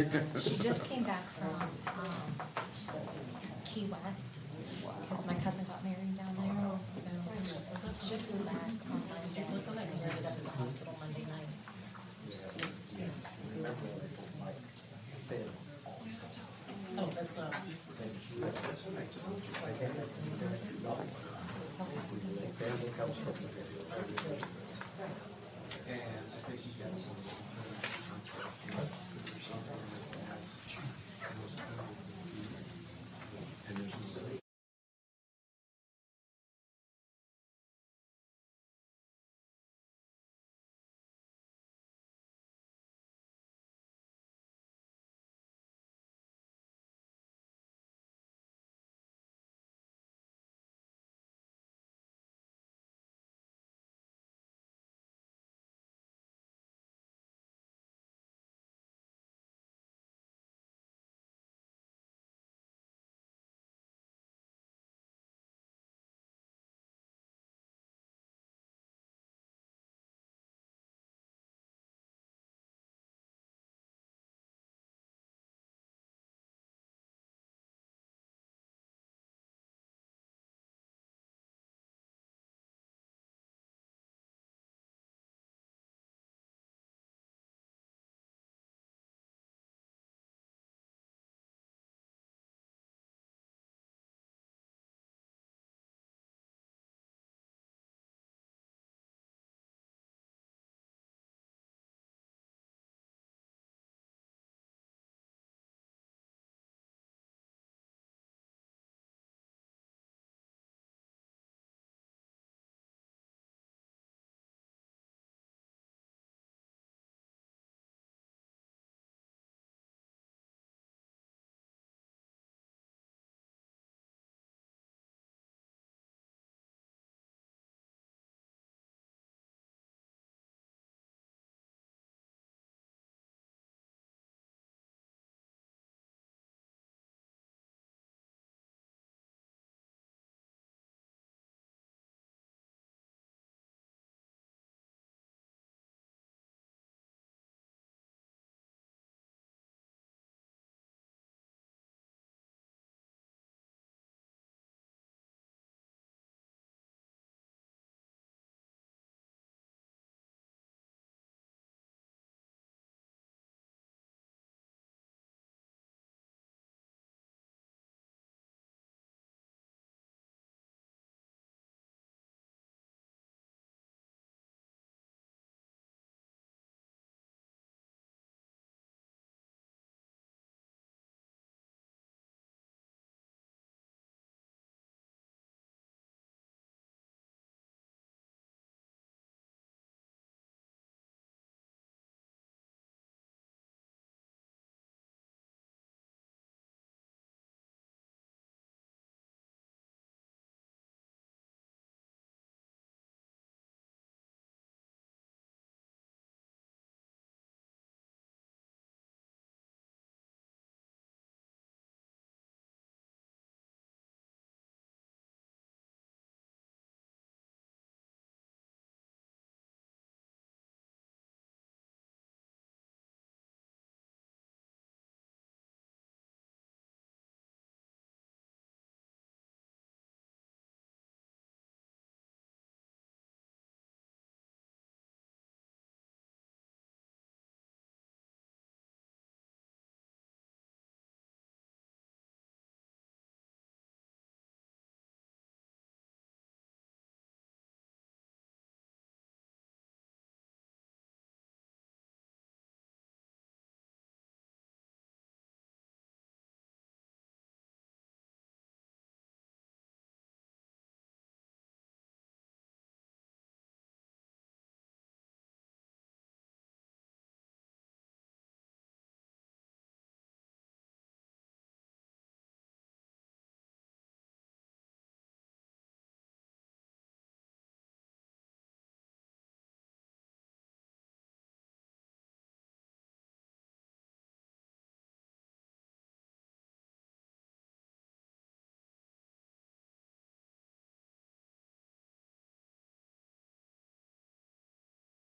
She just came back from Key West because my cousin got married down there. So she flew back on Monday and ended up in the hospital Monday night. Oh, that's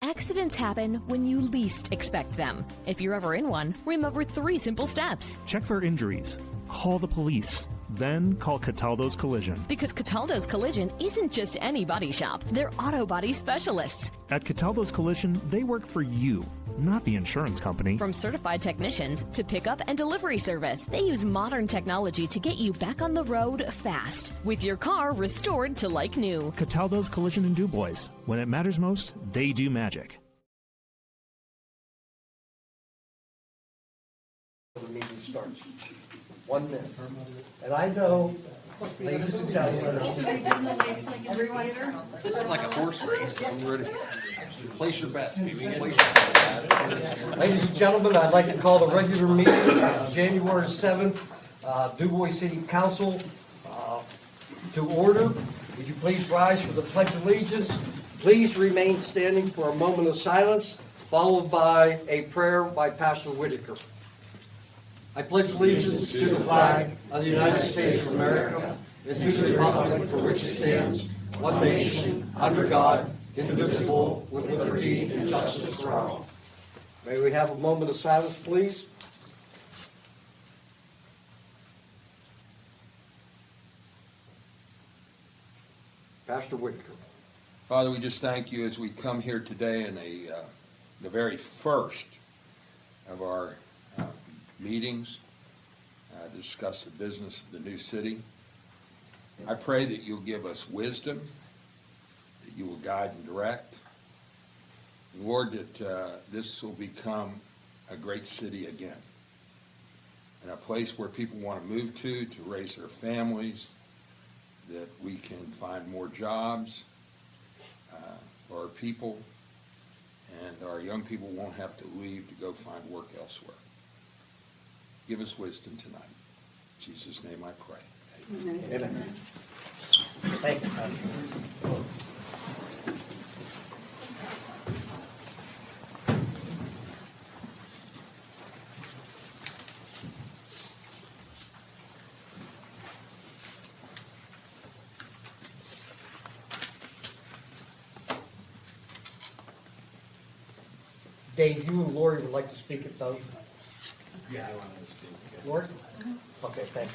Accidents happen when you least expect them. If you're ever in one, remember 3 simple steps. Check for injuries. Call the police. Then call Cataldo's Collision. Because Cataldo's Collision isn't just any body shop. They're auto body specialists. At Cataldo's Collision, they work for you, not the insurance company. From certified technicians to pickup and delivery service, they use modern technology to get you back on the road fast, with your car restored to like new. Cataldo's Collision in DuBois. When it matters most, they do magic. The meeting starts. 1 minute. And I know, ladies and gentlemen, This is like a horse race. I'm ready. Place your bets, baby. Place your bets. ladies and gentlemen, I'd like to call the regular meeting of January 7th, DuBois City Council to order. Would you please rise for the Pledge of Allegiance? Please remain standing for a moment of silence, followed by a prayer by Pastor Whitaker. I pledge allegiance to the flag of the United States of America and to the republic for which it stands, one nation, under God, indivisible, with liberty and justice for all. May we have a moment of silence, please? Pastor Whitaker. Father, we just thank you as we come here today in the very first of our meetings to discuss the business of the new city. I pray that you'll give us wisdom, that you will guide and direct. Lord, that this will become a great city again, and a place where people want to move to raise their families, that we can find more jobs for our people, and our young people won't have to leave to go find work elsewhere. Give us wisdom tonight. In Jesus' name I pray. Amen. Amen. Thank you, Pastor. Dave, you and Lori would like to speak at those? Yeah, I want to speak. Lori? Okay, thank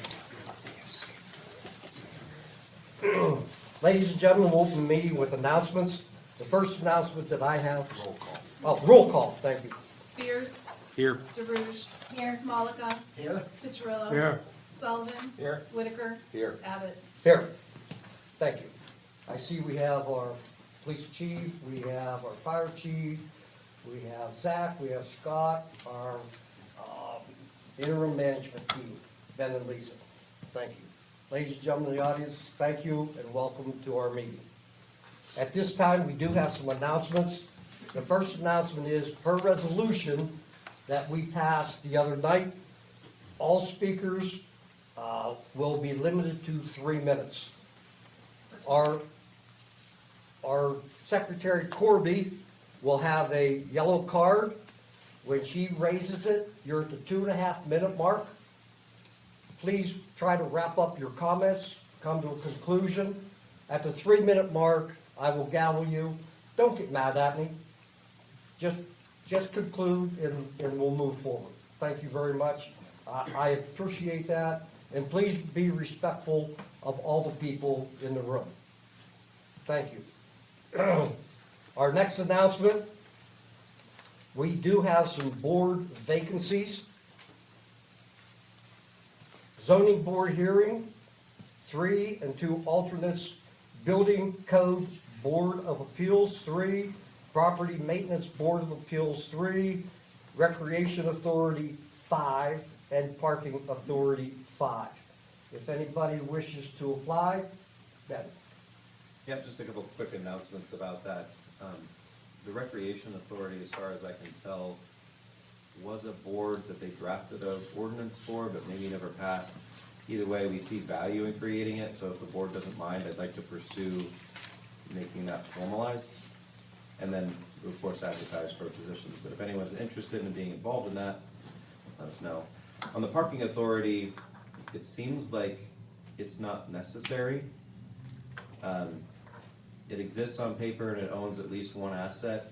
you. Ladies and gentlemen, we'll open the meeting with announcements. The first announcement that I have. Roll call. Oh, roll call, thank you. Beers. Here. DeRouche. Here. Malika. Here. Petrillo. Here. Sullivan. Here. Whitaker. Here. Abbott. Here. Thank you. I see we have our police chief, we have our fire chief, we have Zach, we have Scott, our interim management team, Ben and Lisa. Thank you. Ladies and gentlemen in the audience, thank you and welcome to our meeting. At this time, we do have some announcements. The first announcement is, per resolution that we passed the other night, all speakers will be limited to 3 minutes. Our Secretary Corby will have a yellow card. When she raises it, you're at the 2.5 minute mark. Please try to wrap up your comments, come to a conclusion. At the 3 minute mark, I will gavel you. Don't get mad at me. Just conclude and we'll move forward. Thank you very much. I appreciate that. And please be respectful of all the people in the room. Thank you. Our next announcement, we do have some board vacancies. Zoning board hearing, 3 and 2 alternates. Building Code Board of Appeals, 3. Property Maintenance Board of Appeals, 3. Recreation Authority, 5. And Parking Authority, 5. If anybody wishes to apply, Ben. Yeah, just a couple quick announcements about that. The Recreation Authority, as far as I can tell, was a board that they drafted an ordinance for, but maybe never passed. Either way, we see value in creating it, so if the board doesn't mind, I'd like to pursue making that formalized. And then, of course, advertise for positions. But if anyone's interested in being involved in that, let us know. On the Parking Authority, it seems like it's not necessary. It exists on paper and it owns at least one asset.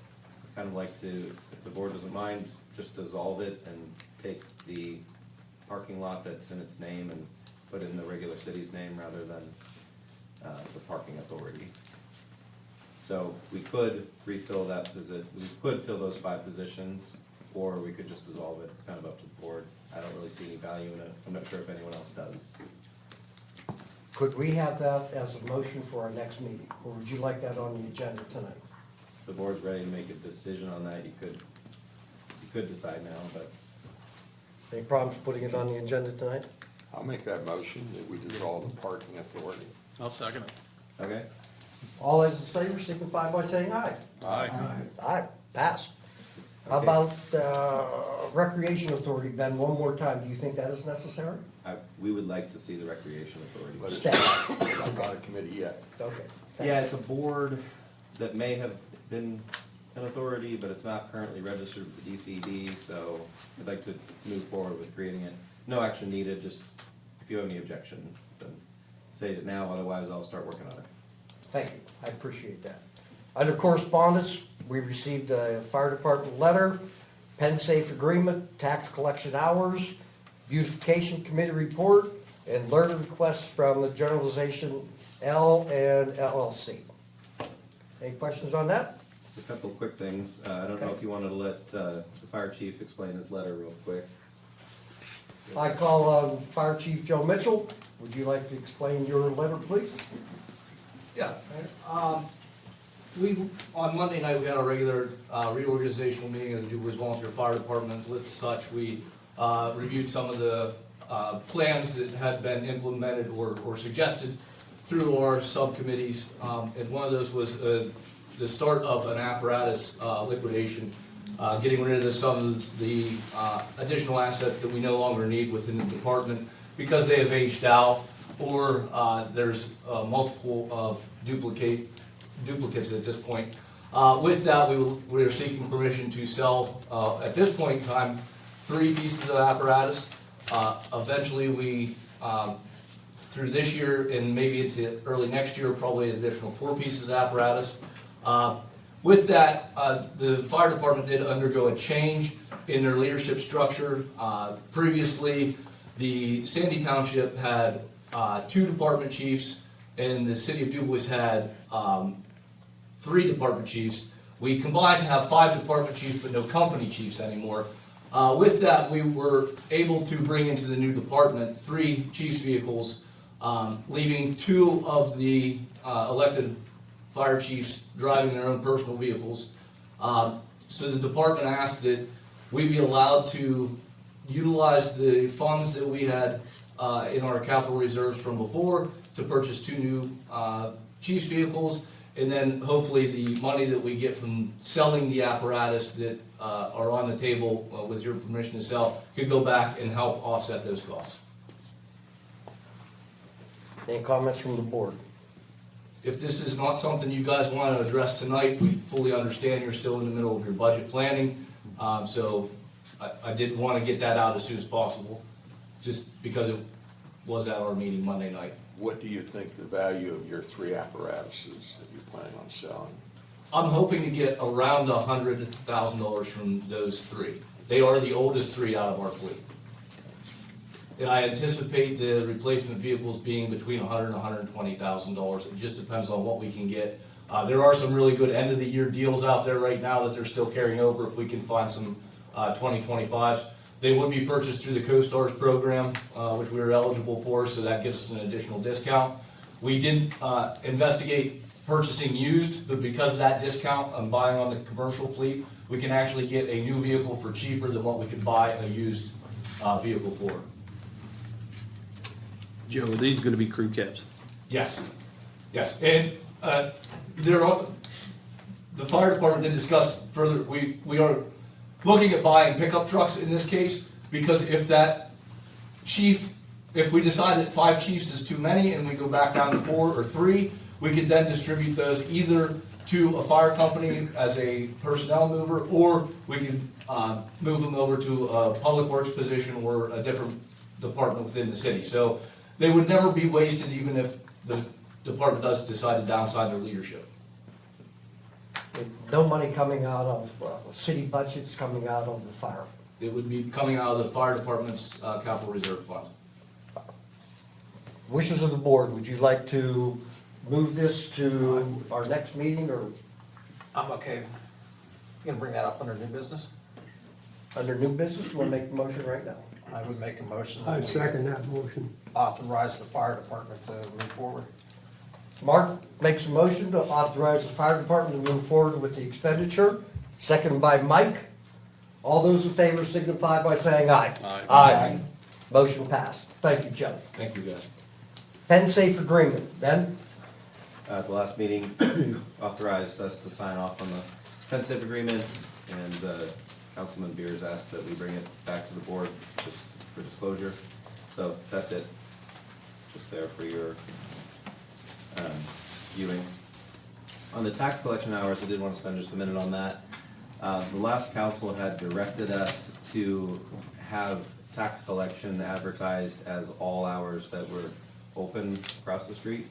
kind of like to, if the board doesn't mind, just dissolve it and take the parking lot that's in its name and put in the regular city's name rather than the parking authority. So we could refill that we could fill those 5 positions, or we could just dissolve it. It's kind of up to the board. I don't really see any value in it. I'm not sure if anyone else does. Could we have that as a motion for our next meeting, or would you like that on the agenda tonight? If the board's ready to make a decision on that, you could decide now, but Any problems putting it on the agenda tonight? I'll make that motion that we dissolve the parking authority. I'll second it. okay. All those in favor signify by saying aye. Aye. Aye, passed. How about Recreation Authority, Ben, one more time, do you think that is necessary? We would like to see the Recreation Authority. But Staff. it's not a committee yet. Okay. Yeah, it's a board that may have been an authority, but it's not currently registered with the DCD, so I'd like to move forward with creating it. No action needed, just if you have any objection, then say it now, otherwise I'll start working on it. Thank you, I appreciate that. Under correspondence, we received a fire department letter, pen safe agreement, tax collection hours, beautification committee report, and letter requests from the generalization L and LLC. Any questions on that? A couple of quick things. I don't know if you wanted to let the fire chief explain his letter real quick. I call on Fire Chief Joe Mitchell. Would you like to explain your letter, please? Yeah, on Monday night, we had a regular reorganizational meeting of the DuBois Volunteer Fire Department. With such, we reviewed some of the plans that had been implemented or suggested through our subcommittees. And one of those was the start of an apparatus liquidation, getting rid of some of the additional assets that we no longer need within the department because they have aged out, or there's multiple of duplicates at this point. With that, we are seeking permission to sell, at this point in time, 3 pieces of apparatus. Eventually, we, through this year and maybe into early next year, probably an additional 4 pieces of apparatus. With that, the fire department did undergo a change in their leadership structure. Previously, the Sandy Township had 2 department chiefs, and the city of DuBois had 3 department chiefs. We combined to have 5 department chiefs, but no company chiefs anymore. With that, we were able to bring into the new department 3 chiefs' vehicles, leaving 2 of the elected fire chiefs driving their own personal vehicles. So the department asked that we be allowed to utilize the funds that we had in our capital reserves from before to purchase 2 new chief's vehicles, and then hopefully the money that we get from selling the apparatus that are on the table with your permission to sell could go back and help offset those costs. Any comments from the board? If this is not something you guys want to address tonight, we fully understand you're still in the middle of your budget planning. So I did want to get that out as soon as possible, just because it was at our meeting Monday night. What do you think the value of your 3 apparatuses that you're planning on selling? I'm hoping to get around $100,000 from those 3. They are the oldest 3 out of our fleet. And I anticipate the replacement vehicles being between $100,000 and $120,000. It just depends on what we can get. There are some really good end of the year deals out there right now that they're still carrying over if we can find some 2025s. They would be purchased through the CoStars program, which we are eligible for, so that gives us an additional discount. We did investigate purchasing used, but because of that discount on buying on the commercial fleet, we can actually get a new vehicle for cheaper than what we could buy a used vehicle for. Joe, are these gonna be crew cabs? Yes, yes, and there are, the fire department did discuss further, we are looking at buying pickup trucks in this case, because if that chief, if we decide that 5 chiefs is too many and we go back down to 4 or 3, we could then distribute those either to a fire company as a personnel mover, or we could move them over to a public works position or a different department within the city. So they would never be wasted even if the department does decide to downsize their leadership. No money coming out of city budgets, coming out of the fire. It would be coming out of the fire department's capital reserve fund. Wishes of the board, would you like to move this to our next meeting or I'm okay. You gonna bring that up under new business? under new business? We'll make the motion right now. I would make a motion. I that we second that motion. Authorize the fire department to move forward. Mark makes a motion to authorize the fire department to move forward with the expenditure, seconded by Mike. All those in favor signify by saying aye. Aye. Aye. Motion passed. Thank you, Joe. Thank you, guys. Pen safe agreement, Ben? At the last meeting, authorized us to sign off on the pensive agreement, and Councilman Beers asked that we bring it back to the board just for disclosure. So that's it, just there for your viewing. On the tax collection hours, I did want to spend just a minute on that. The last council had directed us to have tax collection advertised as all hours that were open across the street.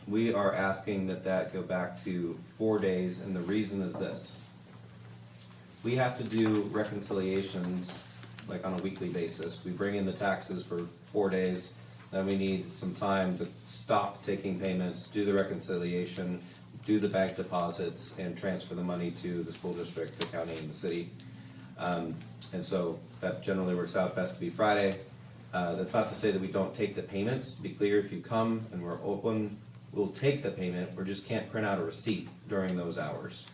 We are asking that that go back to 4 days, and the reason is this. We have to do reconciliations like on a weekly basis. We bring in the taxes for 4 days, then we need some time to stop taking payments, do the reconciliation, do the bank deposits, and transfer the money to the school district, the county, and the city. And so that generally works out best to be Friday. That's not to say that we don't take the payments. To be clear, if you come and we're open, we'll take the payment, we just can't print out a receipt during those hours.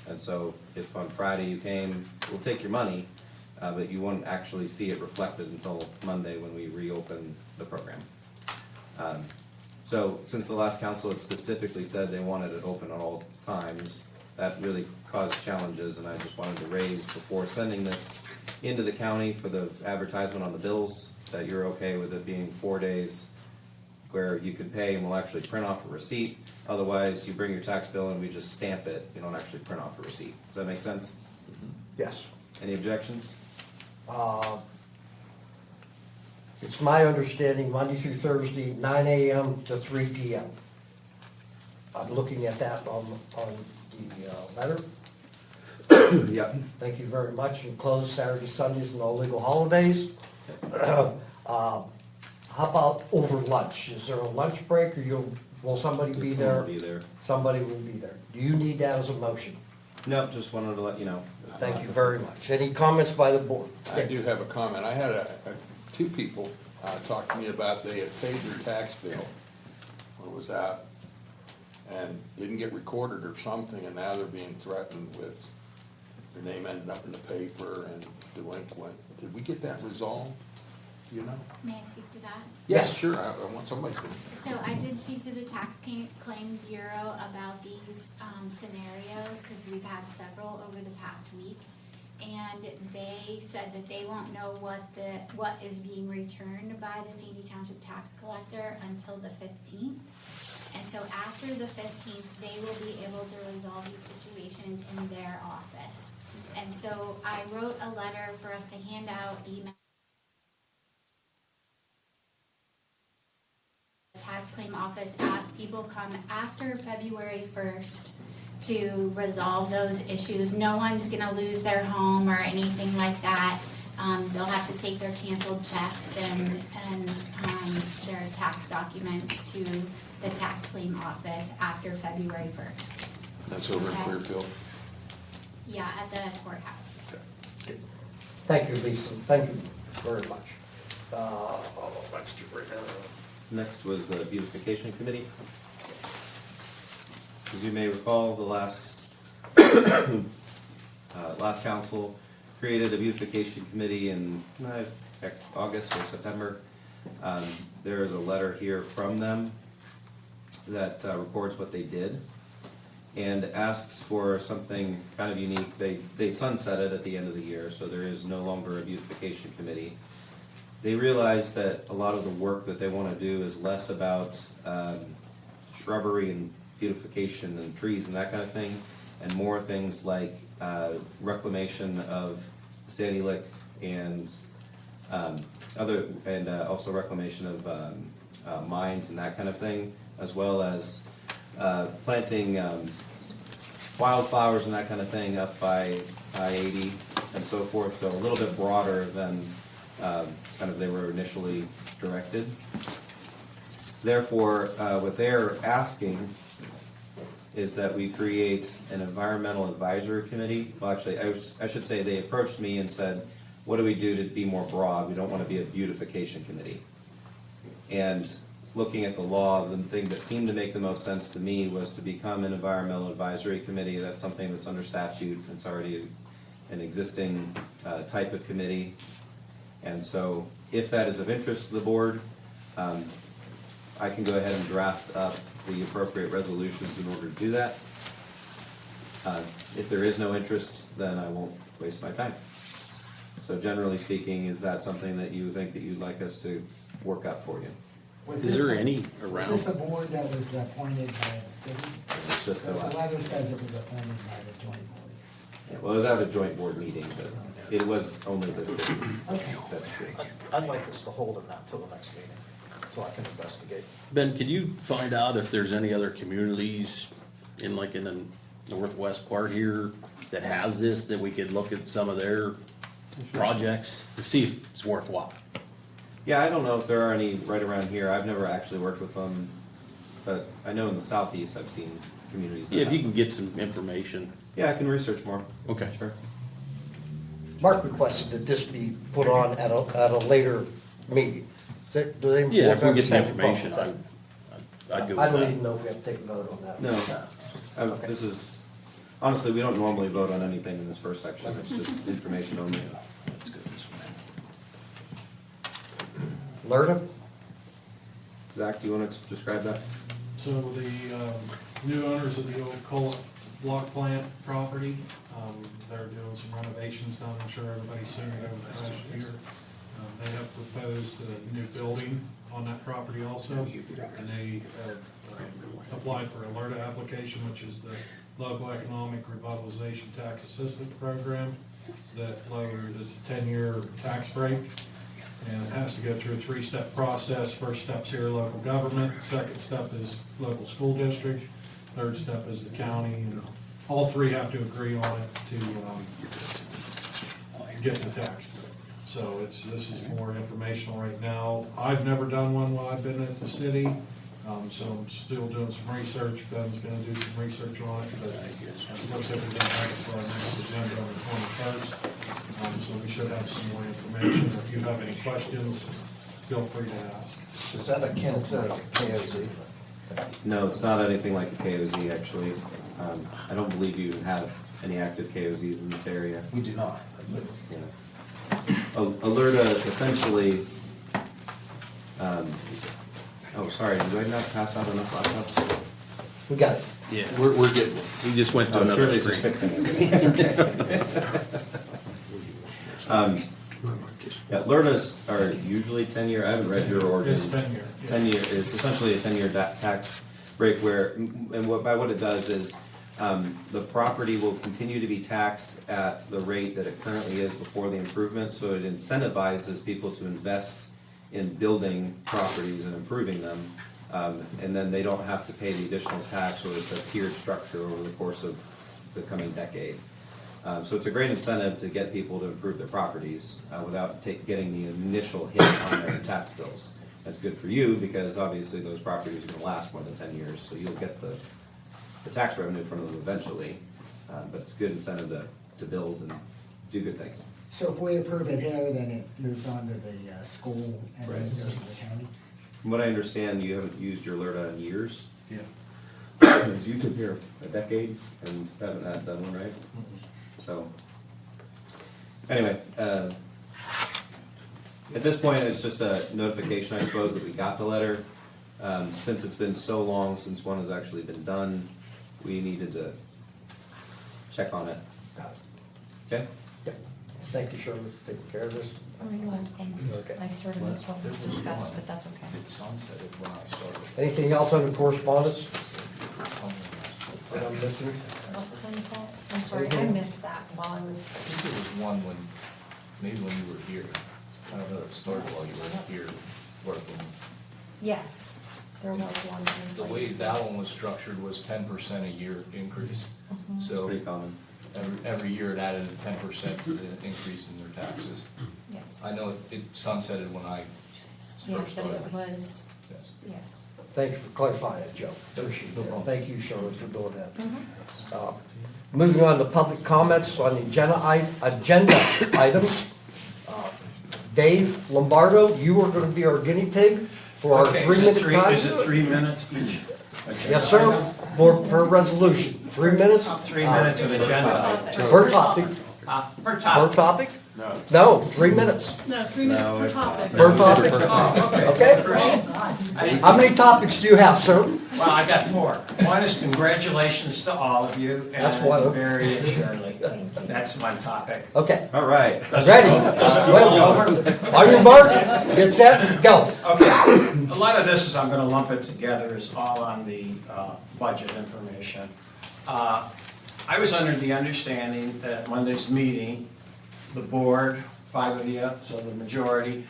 And so if on Friday you came, we'll take your money, but you won't actually see it reflected until Monday when we reopen the program. So since the last council had specifically said they wanted it open at all times, that really caused challenges, and I just wanted to raise before sending this into the county for the advertisement on the bills, that you're okay with it being 4 days where you can pay and we'll actually print off a receipt. Otherwise, you bring your tax bill and we just stamp it, you don't actually print off a receipt. Does that make sense? Yes. Any objections? It's my understanding Monday through Thursday, 9 a.m. to 3 p.m. I'm looking at that on the letter. Yep. Thank you very much. And closed Saturday, Sundays, and all legal holidays. How about over lunch? Is there a lunch break, or will somebody be Someone there? will be there. Somebody will be there. Do you need that as a motion? No, just wanted to let you know. Thank you very much. Any comments by the board? I do have a comment. I had two people talk to me about they had paid their tax bill when it was out and didn't get recorded or something, and now they're being threatened with their name ending up in the paper and delinquent. Did we get that resolved? Do you know? May I speak to that? Yes, sure. I want somebody to. So I did speak to the Tax Claim Bureau about these scenarios, because we've had several over the past week. And they said that they won't know what is being returned by the Sandy Township tax collector until the 15th. And so after the 15th, they will be able to resolve these situations in their office. And so I wrote a letter for us to hand out, email. The tax claim office asked people come after February 1st to resolve those issues. No one's gonna lose their home or anything like that. They'll have to take their canceled checks and their tax documents to the tax claim office after February 1st. That's over in Okay. Clearfield. Yeah, at the courthouse. Thank you, Lisa. Thank you very much. Let's get rid of. Next was the beautification committee. As you may recall, the last council created a beautification committee in August or September. There is a letter here from them that reports what they did and asks for something kind of unique. They sunset it at the end of the year, so there is no longer a beautification committee. They realize that a lot of the work that they want to do is less about shrubbery and beautification and trees and that kind of thing, and more things like reclamation of Sandy Lick and also reclamation of mines and that kind of thing, as well as planting wildflowers and that kind of thing up by I-80 and so forth, so a little bit broader than kind of they were initially directed. Therefore, what they're asking is that we create an environmental advisory committee. Well, actually, I should say they approached me and said, what do we do to be more broad? We don't want to be a beautification committee. And looking at the law, the thing that seemed to make the most sense to me was to become an environmental advisory committee. That's something that's under statute. It's already an existing type of committee. And so if that is of interest to the board, I can go ahead and draft up the appropriate resolutions in order to do that. If there is no interest, then I won't waste my time. So generally speaking, is that something that you think that you'd like us to work up for you? Is there any Is around? this a board that was appointed by the city? It's just Because the the letter says it was appointed by the joint board. Yeah, well, it was at a joint board meeting, but it was only the city. Okay. That's true. I'd like us to hold it not till the next meeting, so I can investigate. Ben, can you find out if there's any other communities in like in the northwest part here that has this, that we could look at some of their projects to see if it's worthwhile? Yeah, I don't know if there are any right around here. I've never actually worked with them, but I know in the southeast I've seen communities that Yeah, if you have. can get some information. Yeah, I can research more. Okay. Sure. Mark requested that this be put on at a later meeting. Do they? Yeah, if we get the have a problem information, with that? I'd go I with don't that. even know if we have to take a vote on that. No. Okay. This is, honestly, we don't normally vote on anything in this first section. It's just information only. That's good. Lerna? Zach, do you want to describe that? So the new owners of the old coal block plant property, they're doing some renovations down, I'm sure everybody's seen it over the past year. They have proposed a new building on that property also, and they have applied for a LERTA application, which is the Local Economic Revitalization Tax Assistance Program that lowered this 10-year tax break. And it has to go through a three-step process. First step's here, local government. Second step is local school district. Third step is the county. And all three have to agree on it to get the tax break. So this is more informational right now. I've never done one while I've been at the city, so I'm still doing some research. Ben's gonna do some research on it, but it looks like we're gonna have it for our next agenda on the 21st. So we should have some more information. If you have any questions, feel free to ask. Is that akin to KOZ? No, it's not anything like a KOZ, actually. I don't believe you have any active KOZs in this area. We do not. Yeah. Alerta essentially, oh, sorry, did I not pass out enough laptops? We got it. Yeah, we're getting, we just went to I'm sure another they're just screen. fixing it. Yeah, LERTAs are usually 10-year, I haven't read your ordinance. It's 10-year, yeah. 10-year, it's essentially a 10-year tax break where, and by what it does is, the property will continue to be taxed at the rate that it currently is before the improvement, so it incentivizes people to invest in building properties and improving them, and then they don't have to pay the additional tax, or it's a tiered structure over the course of the coming decade. So it's a great incentive to get people to improve their properties without getting the initial hit on their tax bills. That's good for you because obviously those properties are gonna last more than 10 years, so you'll get the tax revenue from them eventually. But it's a good incentive to build and do good things. So if we approve it here, then it moves on to the school and then Right. goes to the county? From what I understand, you haven't used your LERTA in years. Yeah. Because you've been here a decade and haven't had done one, right? So, anyway, at this point, it's just a notification, I suppose, that we got the letter. Since it's been so long since one has actually been done, we needed to check on it. Got it. Okay? Yep. Thank you, Sherman, for taking care of this. Okay. I sort of missed what was discussed, but that's okay. It sunsetted when I started. Anything else under correspondence that I'm missing? What sunset? I'm sorry, I missed that while I was, Oh. I think there was one when, maybe when you were here. I don't know, it started while you were here working. yes. There was one. The way that one was structured was 10% a year increase. So Pretty common. every year it added a 10% to the increase in their taxes. Yes. I know it sunsetted when I Yeah, first but started. it was, Yes. yes. Thank you for clarifying that, Joe. Appreciate No that. problem. Thank you, Charlotte, for doing that. Moving on to public comments on the agenda items. Dave Lombardo, you are gonna be our guinea pig for our 3-minute time. Is it 3 minutes each? Okay. Yes, sir, per resolution. 3 minutes? 3 minutes of agenda. Per topic. Per Per topic. topic? No, 3 minutes. No, 3 minutes per topic. Per topic? Oh, Okay? How many topics do you have, sir? Well, I got 4. One is congratulations to all of you. That's one. And Barry and Shirley. That's my topic. Okay. All right. Ready? On your mark, get set, go. Okay, a lot of this is, I'm gonna lump it together, is all on the budget information. I was under the understanding that Monday's meeting, the board, 5 of you, so the majority,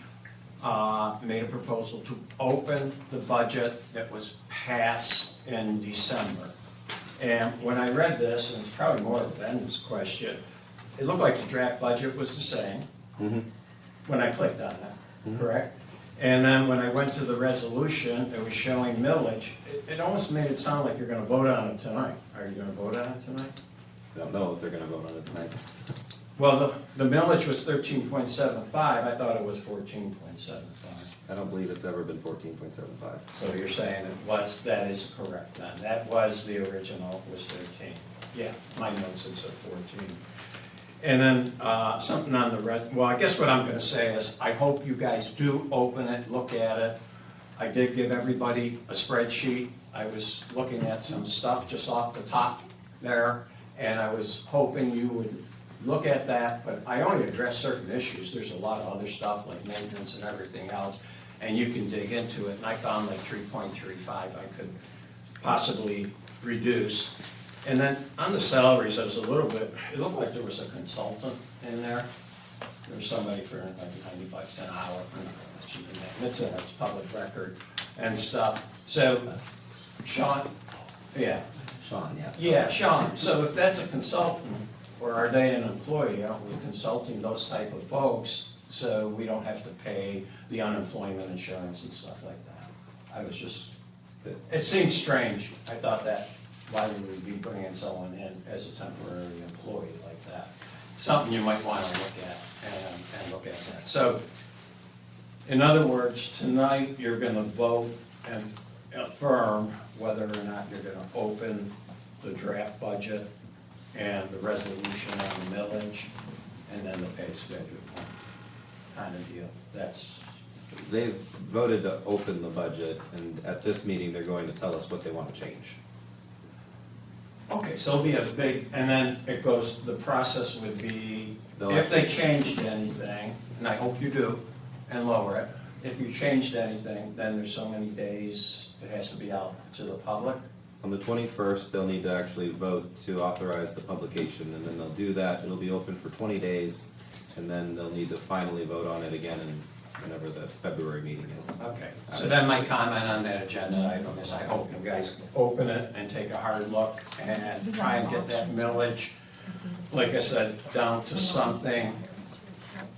made a proposal to open the budget that was passed in December. And when I read this, and it's probably more of Ben's question, it looked like the draft budget was the same when I clicked on it, correct? And then when I went to the resolution, it was showing millage. It almost made it sound like you're gonna vote on it tonight. Are you gonna vote on it tonight? I don't know if they're gonna vote on it tonight. Well, the millage was 13.75, I thought it was 14.75. I don't believe it's ever been 14.75. So you're saying that is correct then, that was the original, was 13. Yeah, my notes, it said 14. And then, something on the rest, well, I guess what I'm gonna say is, I hope you guys do open it, look at it. I did give everybody a spreadsheet, I was looking at some stuff just off the top there, and I was hoping you would look at that, but I only addressed certain issues, there's a lot of other stuff like maintenance and everything else, and you can dig into it, and I found like 3.35 I could possibly reduce. And then on the salaries, I was a little bit, it looked like there was a consultant in there. There was somebody for like $90 an hour, it's a public record and stuff. So, Sean, yeah. Sean, yeah. Yeah, Sean, so if that's a consultant, or are they an employee, aren't we consulting those type of folks, so we don't have to pay the unemployment insurance and stuff like that? I was just, it seemed strange, I thought that, why would we be bringing someone in as a temporary employee like that? Something you might want to look at and look at that. So, in other words, tonight you're going to vote and affirm whether or not you're going to open the draft budget and the resolution on the millage, and then the pay schedule kind of deal. That's, They've voted to open the budget, and at this meeting, they're going to tell us what they want to change. okay, so it'll be a big, and then it goes, the process would be, if they changed anything, and I hope you do, and lower it, if you changed anything, then there's so many days it has to be out to the public. On the 21st, they'll need to actually vote to authorize the publication, and then they'll do that. It'll be open for 20 days, and then they'll need to finally vote on it again in whenever the February meeting is. Okay, so then my comment on that agenda item is I hope you guys open it and take a hard look and try and get that millage, like I said, down to something.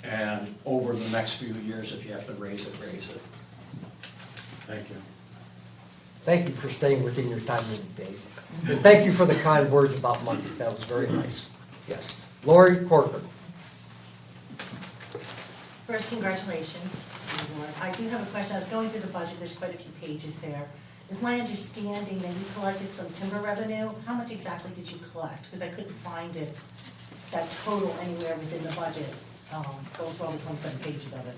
And over the next few years, if you have to raise it, raise it. Thank you. Thank you for staying within your time limit, Dave. And thank you for the kind words about Monday, that was very nice. Yes. Lori Corcoran. First, congratulations. I do have a question. I was going through the budget, there's quite a few pages there. It's my understanding that you collected some timber revenue. How much exactly did you collect? Because I couldn't find it, that total anywhere within the budget, going through all the 27 pages of it.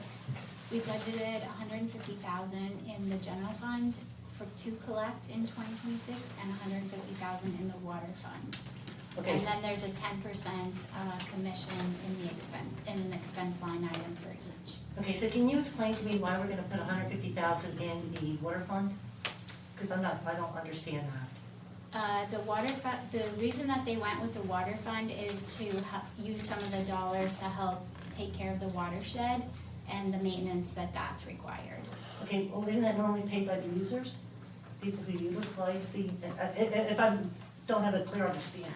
We budgeted $150,000 in the general fund to collect in 2026 and $150,000 in the water fund. Okay. And then there's a 10% commission in an expense line item for each. Okay, so can you explain to me why we're gonna put $150,000 in the water fund? Because I don't understand that. The reason that they went with the water fund is to use some of the dollars to help take care of the watershed and the maintenance that's required. Okay, well, isn't that normally paid by the users? people who utilize the, if I don't have a clear understanding.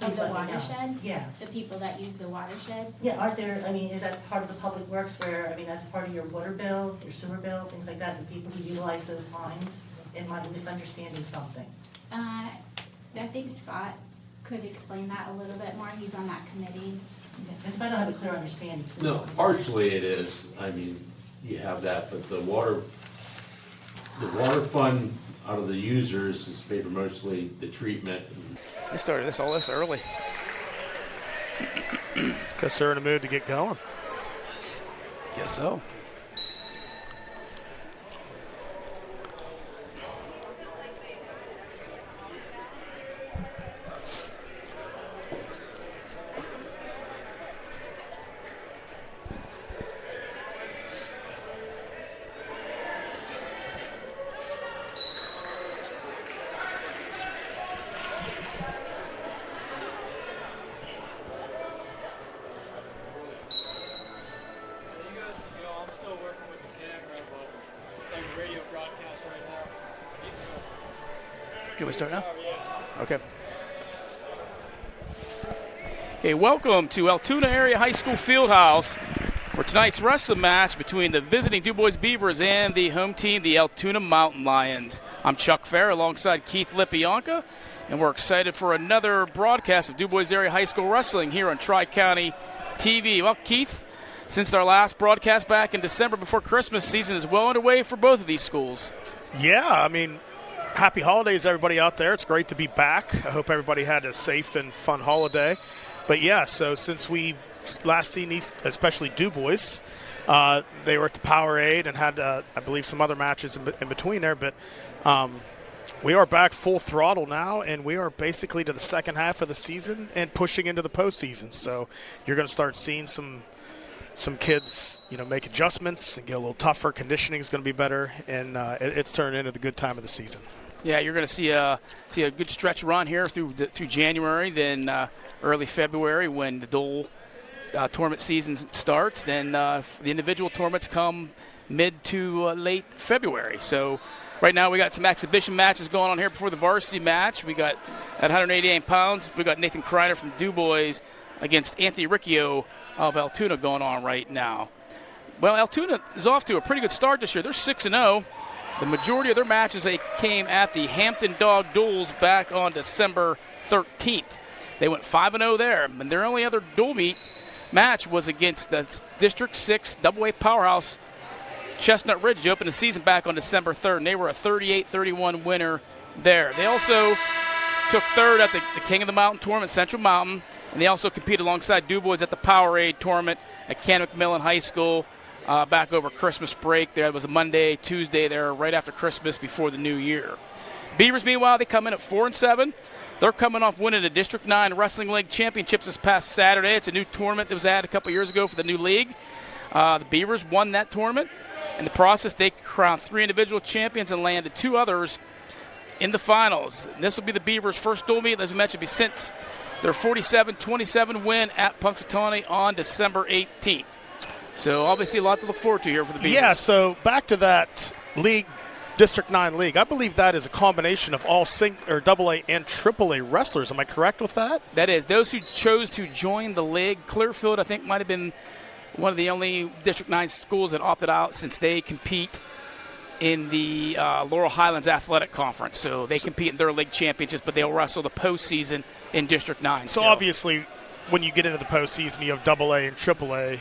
Of please the let me know. watershed? Yeah. The people that use the watershed? Yeah, aren't there, I mean, is that part of the public works where, I mean, that's part of your water bill, your sewer bill, things like that, the people who utilize those lines? Am I misunderstanding something? I think Scott could explain that a little bit more, he's on that committee. Because if I don't have a clear understanding. please No, let me know. partially it is, I mean, you have that, but the water fund out of the users is paid for mostly the treatment. They started all this early. Guess they're in a mood to get going. Guess so. Can we start now? Okay. Okay, welcome to Altoona Area High School Fieldhouse for tonight's wrestling match between the visiting DuBois Beavers and the home team, the Altoona Mountain Lions. I'm Chuck Fair alongside Keith Lipionka, and we're excited for another broadcast of DuBois Area High School Wrestling here on Tri-County TV. Well, Keith, since our last broadcast back in December before Christmas, season is well underway for both of these schools. Yeah, I mean, happy holidays, everybody out there. It's great to be back. I hope everybody had a safe and fun holiday. But, yeah, so since we last seen these, especially DuBois, they were at the Powerade and had, I believe, some other matches in between there. But we are back full throttle now, and we are basically to the second half of the season and pushing into the postseason. So you're going to start seeing some kids, make adjustments and get a little tougher. Conditioning is going to be better, and it's turned into the good time of the season. Yeah, you're going to see a good stretch run here through January, then early February when the dual tournament season starts. Then the individual tournaments come mid to late February. So right now we got some exhibition matches going on here before the varsity match. We got at 188 pounds, we got Nathan Kreiner from DuBois against Anthony Riccio of Altoona going on right now. Well, Altoona is off to a pretty good start this year. They're 6-0. The majority of their matches, they came at the Hampton Dog Duels back on December 13th. They went 5-0 there, and their only other dual meet match was against the District 6 AA powerhouse Chestnut Ridge. They opened the season back on December 3rd, and they were a 38-31 winner there. They also took third at the King of the Mountain tournament, Central Mountain, and they also competed alongside DuBois at the Powerade tournament at Kennewick Millen High School back over Christmas break. There was a Monday, Tuesday there right after Christmas before the new year. Beavers, meanwhile, they come in at 4-7. They're coming off winning the District 9 Wrestling League Championships this past Saturday. It's a new tournament that was added a couple years ago for the new league. The Beavers won that tournament. In the process, they crowned 3 individual champions and landed 2 others in the finals. And this will be the Beavers' first dual meet, as we mentioned, since their 47-27 win at Punxsutawney on December 18th. So obviously a lot to look forward to here for the Beavers. Yeah, so back to that league, District 9 league. I believe that is a combination of all AA and AAA wrestlers. Am I correct with that? That is. Those who chose to join the league, Clearfield, I think, might have been one of the only District 9 schools that opted out since they compete in the Laurel Highlands Athletic Conference. So they compete in their league championships, but they'll wrestle the postseason in District 9. So still. obviously, when you get into the postseason, you have AA and AAA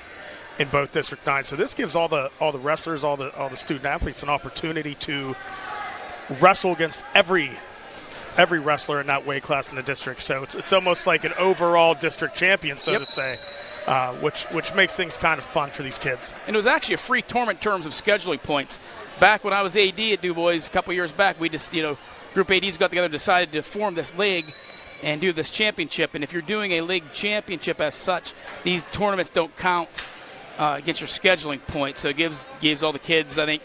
in both District 9. So this gives all the wrestlers, all the student athletes an opportunity to wrestle against every wrestler in that weight class in the district. So it's almost like an overall district champion, so to say, which makes things kind of fun for these kids. And it was actually a free tournament in terms of scheduling points. Back when I was AD at DuBois a couple years back, we just, group ADs got together and decided to form this league and do this championship. And if you're doing a league championship as such, these tournaments don't count against your scheduling points. So it gives all the kids, I think,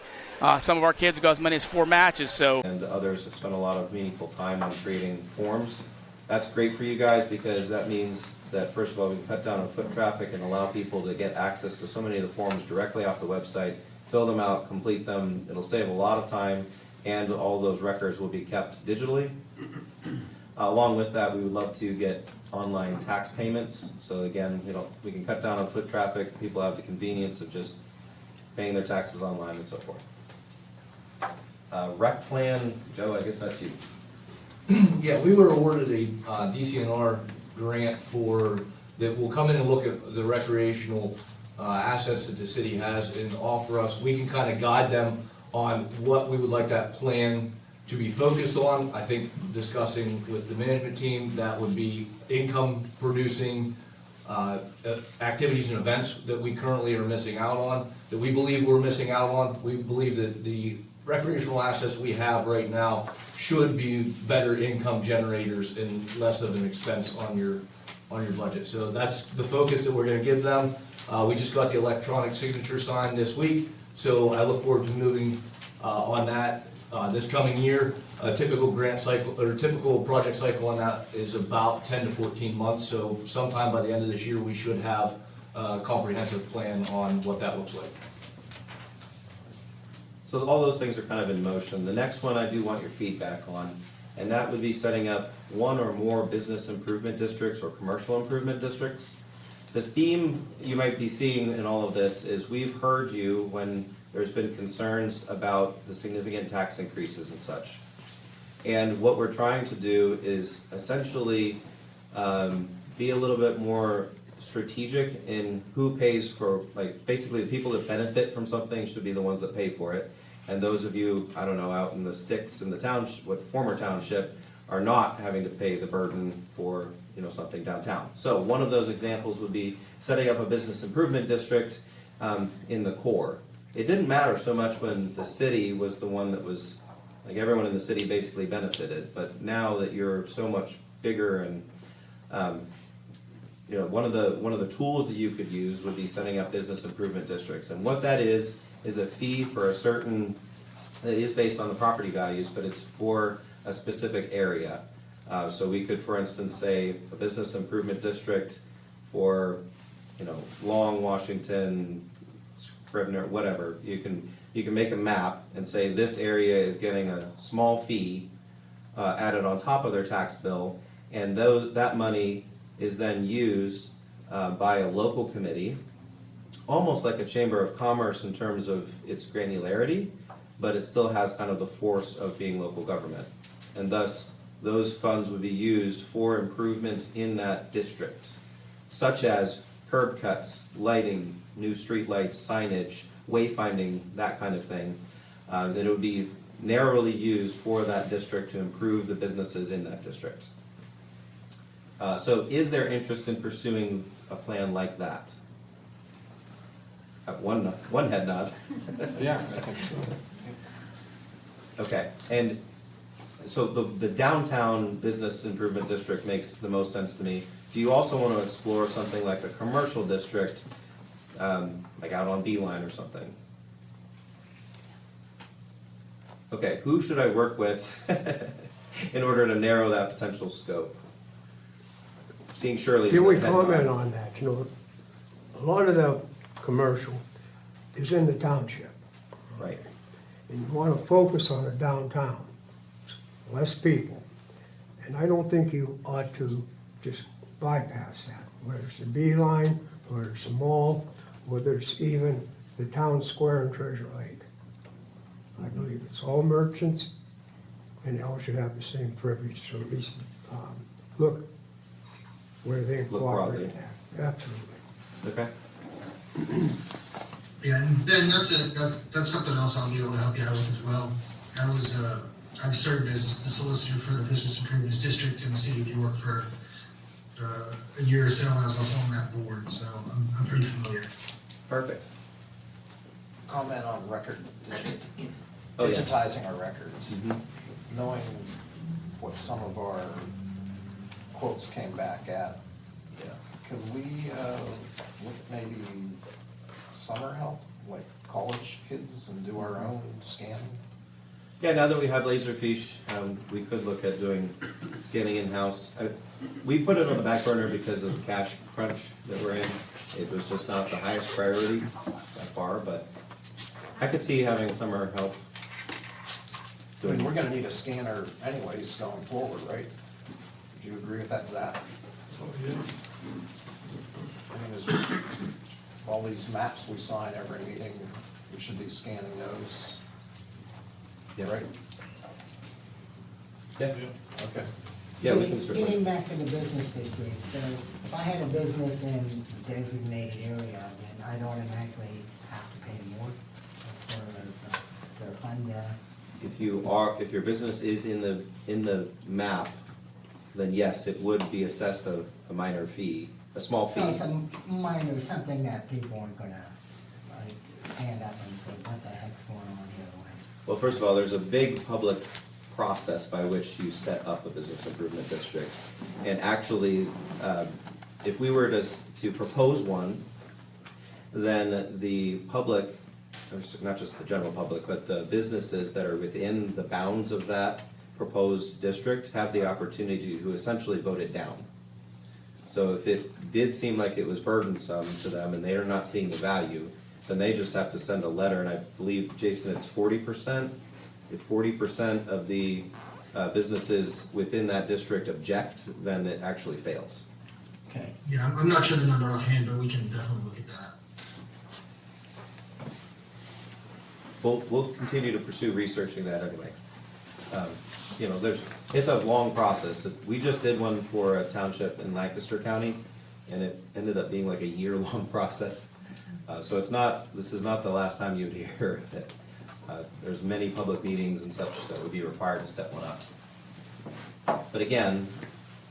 some of our kids go as many as 4 matches. So and others have spent a lot of meaningful time on creating forms. That's great for you guys because that means that, first of all, we can cut down on foot traffic and allow people to get access to so many of the forms directly off the website, fill them out, complete them. It'll save a lot of time, and all those records will be kept digitally. Along with that, we would love to get online tax payments. So again, we can cut down on foot traffic. People have the convenience of just paying their taxes online and so forth. Rec plan, Joe, I guess that's you. Yeah, we were awarded a DCNR grant that will come in and look at the recreational assets that the city has and offer us. We can kind of guide them on what we would like that plan to be focused on. I think discussing with the management team, that would be income producing activities and events that we currently are missing out on, that we believe we're missing out on. We believe that the recreational assets we have right now should be better income generators and less of an expense on your budget. So that's the focus that we're gonna give them. We just got the electronic signature signed this week, so I look forward to moving on that this coming year. A typical grant cycle, or typical project cycle on that is about 10 to 14 months, so sometime by the end of this year, we should have a comprehensive plan on what that looks like. So all those things are kind of in motion. The next one I do want your feedback on, and that would be setting up one or more business improvement districts or commercial improvement districts. The theme you might be seeing in all of this is we've heard you when there's been concerns about the significant tax increases and such. And what we're trying to do is essentially be a little bit more strategic in who pays for, like, basically the people that benefit from something should be the ones that pay for it. And those of you, I don't know, out in the sticks in the township, with the former township, are not having to pay the burden for, something downtown. So one of those examples would be setting up a business improvement district in the core. It didn't matter so much when the city was the one that was, like, everyone in the city basically benefited, but now that you're so much bigger and, one of the tools that you could use would be setting up business improvement districts. And what that is a fee for a certain, it is based on the property values, but it's for a specific area. So we could, for instance, say a business improvement district for, Long, Washington, Scribner, whatever. You can make a map and say this area is getting a small fee added on top of their tax bill, and that money is then used by a local committee, almost like a chamber of commerce in terms of its granularity, but it still has kind of the force of being local government. And thus, those funds would be used for improvements in that district, such as curb cuts, lighting, new street lights, signage, wayfinding, that kind of thing. That it would be narrowly used for that district to improve the businesses in that district. So is there interest in pursuing a plan like that? One head nod. Yeah, I think so. Okay, and so the downtown business improvement district makes the most sense to me. Do you also want to explore something like a commercial district, like out on Beeline or something? Okay, who should I work with in order to narrow that potential scope? Seeing Shirley's Can we head comment nod. on that? A lot of the commercial is in the township. Right. And you want to focus on the downtown, less people. And I don't think you ought to just bypass that, whether it's the Beeline, whether it's the mall, whether it's even the town square in Treasure Lake. I believe it's all merchants, and they all should have the same privilege, so at least look where they Look broadly. cooperate at. Absolutely. Okay. Yeah, and Ben, that's something else I'll be able to help you out with as well. I've served as the solicitor for the Business Improvements District in the city of York for a year or so. I was also on that board, so I'm pretty familiar. Perfect. Comment on record, Oh, yeah. digitizing our records. Knowing what some of our quotes came back at, can we look at maybe summer help, like college kids, and do our own scanning? Yeah, now that we have Laserfiche, we could look at doing scanning in-house. We put it on the back burner because of the cash crunch that we're in. It was just not the highest priority by far, but I could see having summer help. I mean, we're gonna need a scanner anyways going forward, right? Would you agree with that, Zach? Oh, yeah. I mean, all these maps we sign every meeting, we should be scanning those, right? Yeah. Okay. Yeah, we can certainly. Getting back to the business district, so if I had a business in a designated area, then I'd automatically have to pay more as far as the fund, If your business is in the map, then yes, it would be assessed a minor fee, a small so fee. it's a minor, something that people aren't gonna, like, stand up and say, what the heck's going on here? Well, first of all, there's a big public process by which you set up a business improvement district. And actually, if we were to propose one, then the public, not just the general public, but the businesses that are within the bounds of that proposed district have the opportunity to essentially vote it down. So if it did seem like it was burdensome to them and they are not seeing the value, then they just have to send a letter, and I believe, Jason, it's 40%? If 40% of the businesses within that district object, then it actually fails. Okay. Yeah, I'm not sure the number offhand, but we can definitely look at that. We'll continue to pursue researching that anyway. You know, it's a long process. We just did one for a township in Lancaster County, and it ended up being like a year-long process. So this is not the last time you'd hear of it. There's many public meetings and such that would be required to set one up. But again,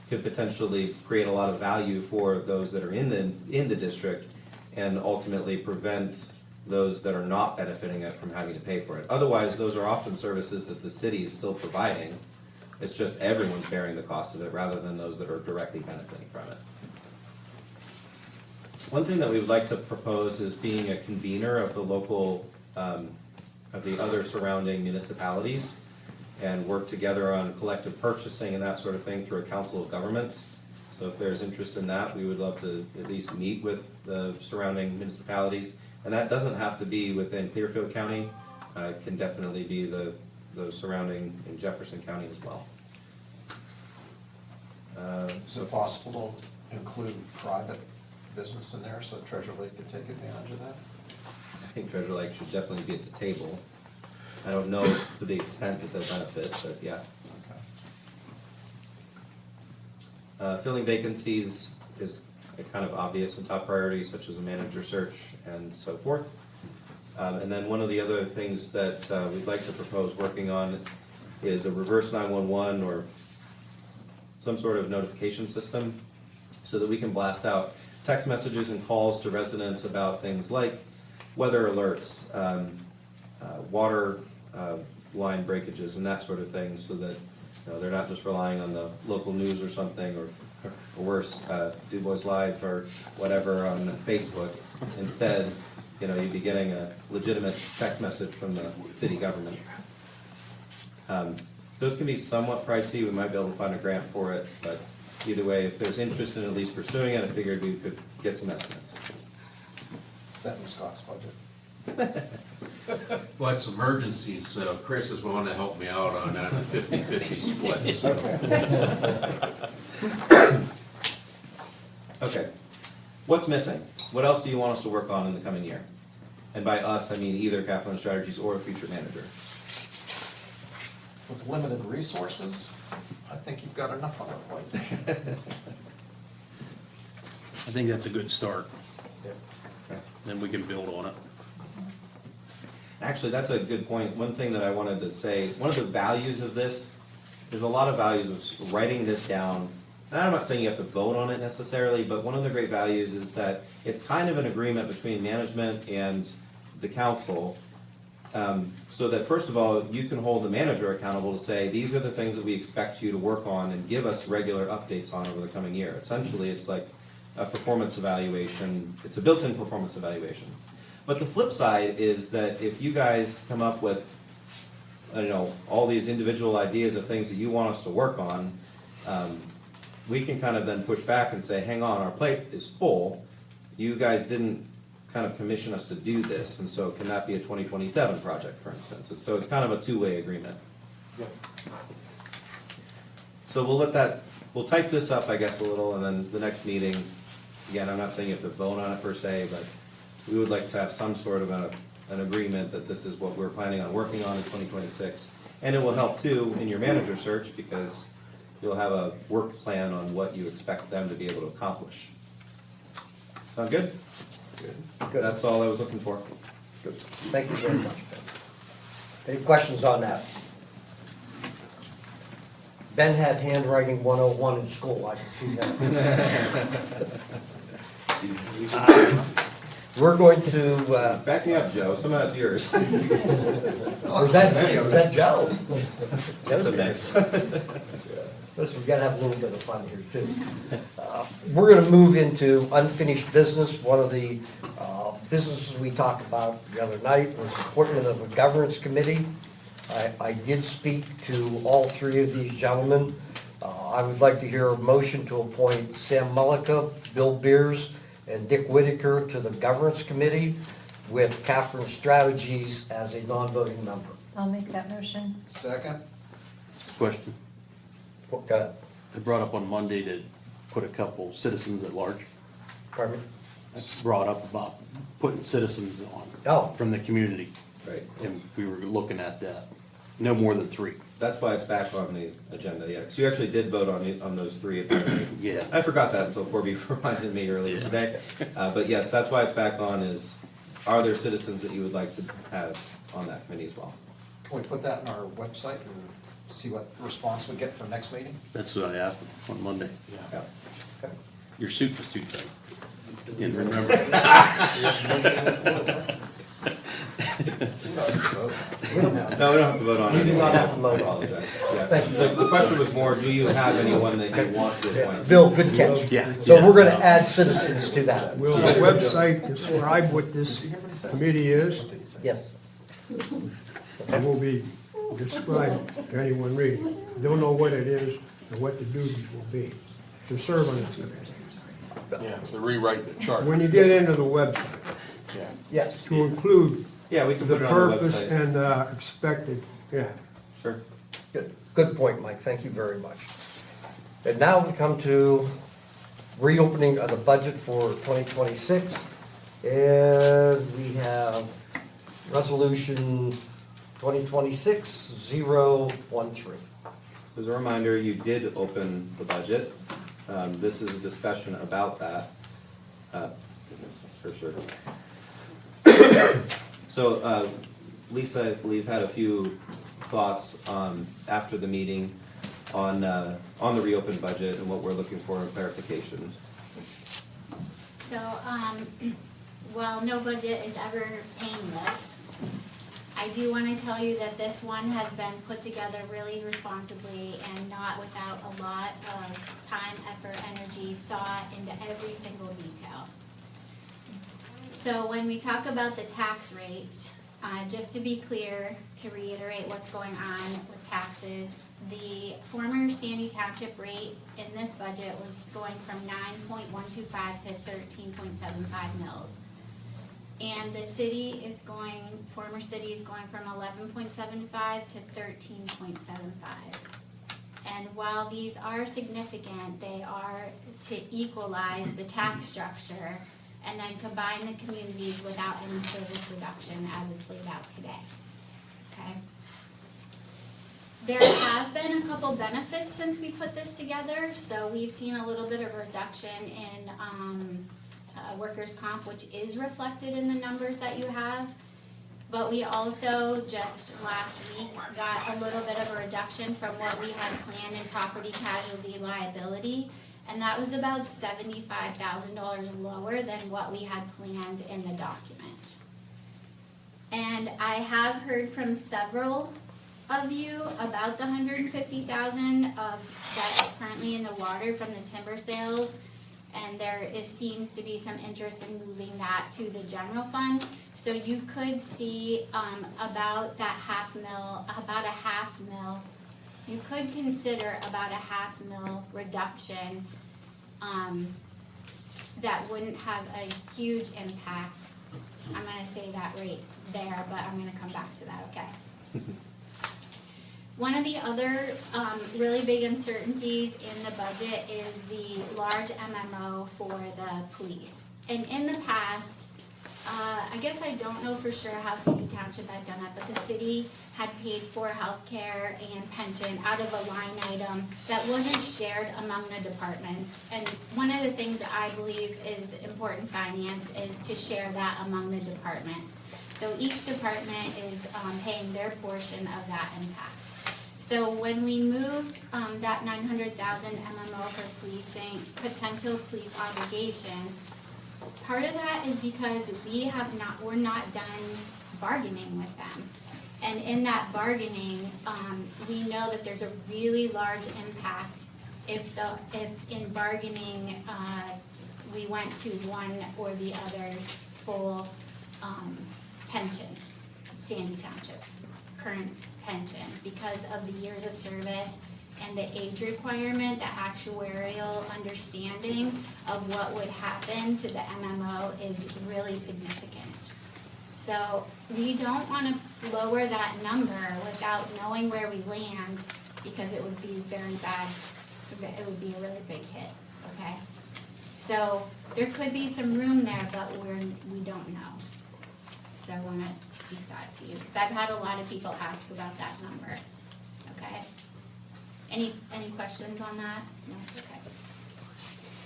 could potentially create a lot of value for those that are in the district, and ultimately prevent those that are not benefiting it from having to pay for it. Otherwise, those are often services that the city is still providing. It's just everyone's bearing the cost of it rather than those that are directly benefiting from it. One thing that we would like to propose is being a convener of the local, of the other surrounding municipalities, and work together on collective purchasing and that sort of thing through a council of governments. So if there's interest in that, we would love to at least meet with the surrounding municipalities. And that doesn't have to be within Clearfield County, it can definitely be those surrounding in Jefferson County as well. Is it possible to include private business in there so Treasure Lake could take advantage of that? I think Treasure Lake should definitely be at the table. I don't know to the extent that they'll benefit, but yeah. Filling vacancies is a kind of obvious and top priority, such as a manager search and so forth. And then one of the other things that we'd like to propose working on is a reverse 911 or some sort of notification system so that we can blast out text messages and calls to residents about things like weather alerts, water line breakages and that sort of thing, so that they're not just relying on the local news or something, or worse, DuBois Live or whatever on Facebook. Instead, you'd be getting a legitimate text message from the city government. Those can be somewhat pricey. We might be able to find a grant for it, but either way, if there's interest in at least pursuing it, I figured we could get some estimates. Is that in Scott's budget? Well, it's emergency, so Chris is willing to help me out on that, a 50-50 split. So. Okay. What's missing? What else do you want us to work on in the coming year? And by us, I mean either Capital Strategies or a future manager. With limited resources, I think you've got enough on your plate. I think that's a good start. Yep. Okay. Then we can build on it. Actually, that's a good point. One thing that I wanted to say, one of the values of this, there's a lot of values of writing this down. And I'm not saying you have to vote on it necessarily, but one of the great values is that it's kind of an agreement between management and the council. So that first of all, you can hold the manager accountable to say, these are the things that we expect you to work on and give us regular updates on over the coming year. Essentially, it's like a performance evaluation. It's a built-in performance evaluation. But the flip side is that if you guys come up with, all these individual ideas of things that you want us to work on, we can kind of then push back and say, hang on, our plate is full. You guys didn't kind of commission us to do this, and so can that be a 2027 project, for instance? And so it's kind of a two-way agreement. So we'll type this up, I guess, a little, and then the next meeting, again, I'm not saying you have to vote on it per se, but we would like to have some sort of an agreement that this is what we're planning on working on in 2026. And it will help too in your manager search, because you'll have a work plan on what you expect them to be able to accomplish. Sound good? Good. That's all I was looking for. Good. Thank you very much, Ben. Any questions on that? Ben had handwriting 101 in school, I can see that. We're going to, Back me up, Joe, some of that's yours. was that Joe? That's a mix. Listen, we gotta have a little bit of fun here too. We're gonna move into unfinished business. One of the businesses we talked about the other night was the appointment of a governance committee. I did speak to all three of these gentlemen. I would like to hear a motion to appoint Sam Mullica, Bill Beers, and Dick Whitaker to the governance committee with Catherine Strategies as a non-voting member. I'll make that motion. Second? Question. Okay. I brought up on Monday to put a couple citizens at large. Pardon me? I brought up about putting citizens on from the community. Right. And we were looking at that. No more than 3. That's why it's back on the agenda, yeah. So you actually did vote on those 3 apparently. Yeah. I forgot that until Corby reminded me earlier today. But yes, that's why it's back on is, are there citizens that you would like to have on that committee as well? Can we put that on our website and see what response we get for next meeting? That's what I asked them on Monday. Yeah. Your suit was too tight. Didn't remember. No, we don't have to vote on it. You do not have to vote. I apologize. Yeah. Thank you. The question was more, do you have anyone that you want to appoint? Bill, good catch. Yeah. So we're gonna add citizens to that. Will the website describe what this committee is? Yes. It will be described to anyone reading. They'll know what it is and what the duties will be to serve on this committee. Yeah, to rewrite the chart. When you get into the website, Yeah. Yes. to include Yeah, we can the put it on the purpose website. and expected, yeah. Sure. Good point, Mike. Thank you very much. And now we come to reopening of the budget for 2026. And we have resolution 2026-013. As a reminder, you did open the budget. This is a discussion about that. Goodness, for sure. So, Lisa, I believe, had a few thoughts after the meeting on the reopened budget and what we're looking for in clarification. So, while no budget is ever painless, I do want to tell you that this one has been put together really responsibly and not without a lot of time, effort, energy, thought into every single detail. So when we talk about the tax rates, just to be clear, to reiterate what's going on with taxes, the former Sandy Township rate in this budget was going from 9.125 to 13.75 mils. And the city is going, former city is going from 11.75 to 13.75. And while these are significant, they are to equalize the tax structure and then combine the communities without any service reduction as it's laid out today. Okay? There have been a couple benefits since we put this together. So we've seen a little bit of reduction in workers' comp, which is reflected in the numbers that you have. But we also just last week got a little bit of a reduction from what we had planned in property casualty liability. And that was about $75,000 lower than what we had planned in the document. And I have heard from several of you about the $150,000 that is currently in the water from the timber sales. And seems to be some interest in moving that to the general fund. So you could see about that about a half mil. You could consider about a half mil reduction. That wouldn't have a huge impact. I'm going to say that right there, but I'm going to come back to that, okay? One of the other really big uncertainties in the budget is the large MMO for the police. And in the past, I guess I don't know for sure how Sandy Township had done it, but the city had paid for healthcare and pension out of a line item that wasn't shared among the departments. And one of the things that I believe is important in finance is to share that among the departments. So each department is paying their portion of that impact. So when we moved that 900,000 MMO for policing, potential police obligation, part of that is because we're not done bargaining with them. And in that bargaining, we know that there's a really large impact if in bargaining, we went to one or the other's full pension, Sandy Township's current pension, because of the years of service and the age requirement. The actuarial understanding of what would happen to the MMO is really significant. So we don't want to lower that number without knowing where we land, because it would be very bad. It would be a really big hit, okay? So there could be some room there, but we don't know. So I want to speak that to you, because I've had a lot of people ask about that number, okay? Any questions on that? No, okay.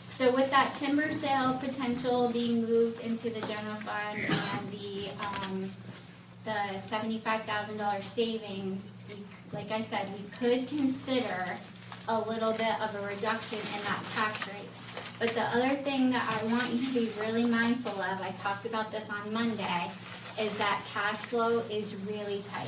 So with that timber sale potential being moved into the general fund and the $75,000 savings, like I said, we could consider a little bit of a reduction in that tax rate. But the other thing that I want you to be really mindful of, I talked about this on Monday, is that cash flow is really tight.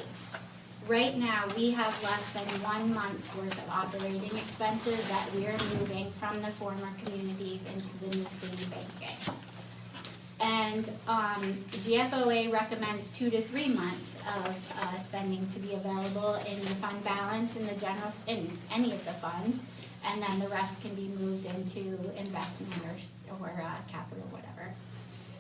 Right now, we have less than 1 month's worth of operating expenses that we are moving from the former communities into the new city banking. And GFOA recommends 2 to 3 months of spending to be available in the fund balance in in any of the funds, and then the rest can be moved into investment or capital, whatever.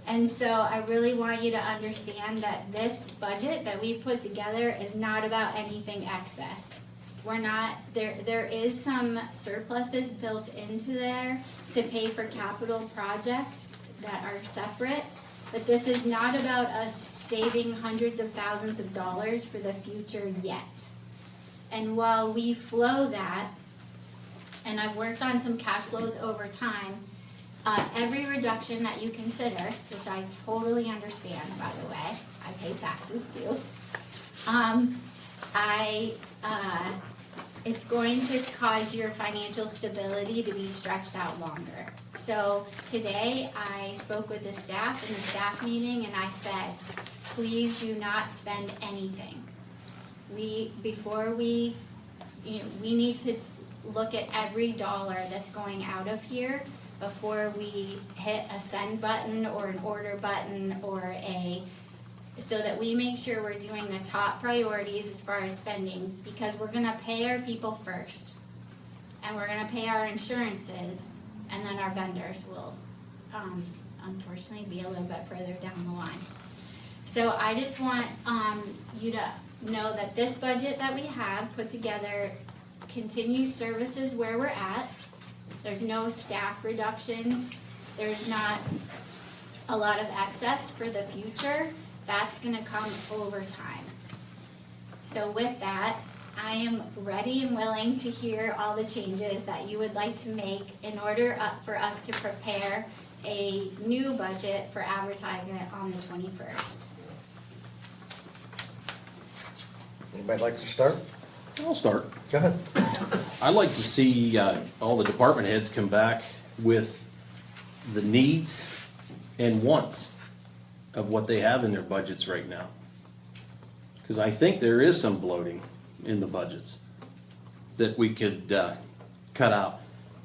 And so I really want you to understand that this budget that we put together is not about anything excess. We're not, there is some surpluses built into there to pay for capital projects that are separate, but this is not about us saving hundreds of thousands of dollars for the future yet. And while we flow that, and I've worked on some cash flows over time, every reduction that you consider, which I totally understand, by the way, I pay taxes too, it's going to cause your financial stability to be stretched out longer. So today I spoke with the staff in the staff meeting and I said, please do not spend anything. We need to look at every dollar that's going out of here before we hit a send button or an order button so that we make sure we're doing the top priorities as far as spending, because we're gonna pay our people first, and we're gonna pay our insurances, and then our vendors will, unfortunately be a little bit further down the line. So I just want, you to know that this budget that we have put together continues services where we're at. There's no staff reductions. There's not a lot of excess for the future. That's gonna come over time. So with that, I am ready and willing to hear all the changes that you would like to make in order for us to prepare a new budget for advertisement on the 21st. Anybody like to start? I'll start. Go ahead. I'd like to see all the department heads come back with the needs and wants of what they have in their budgets right now. Because I think there is some bloating in the budgets that we could cut out.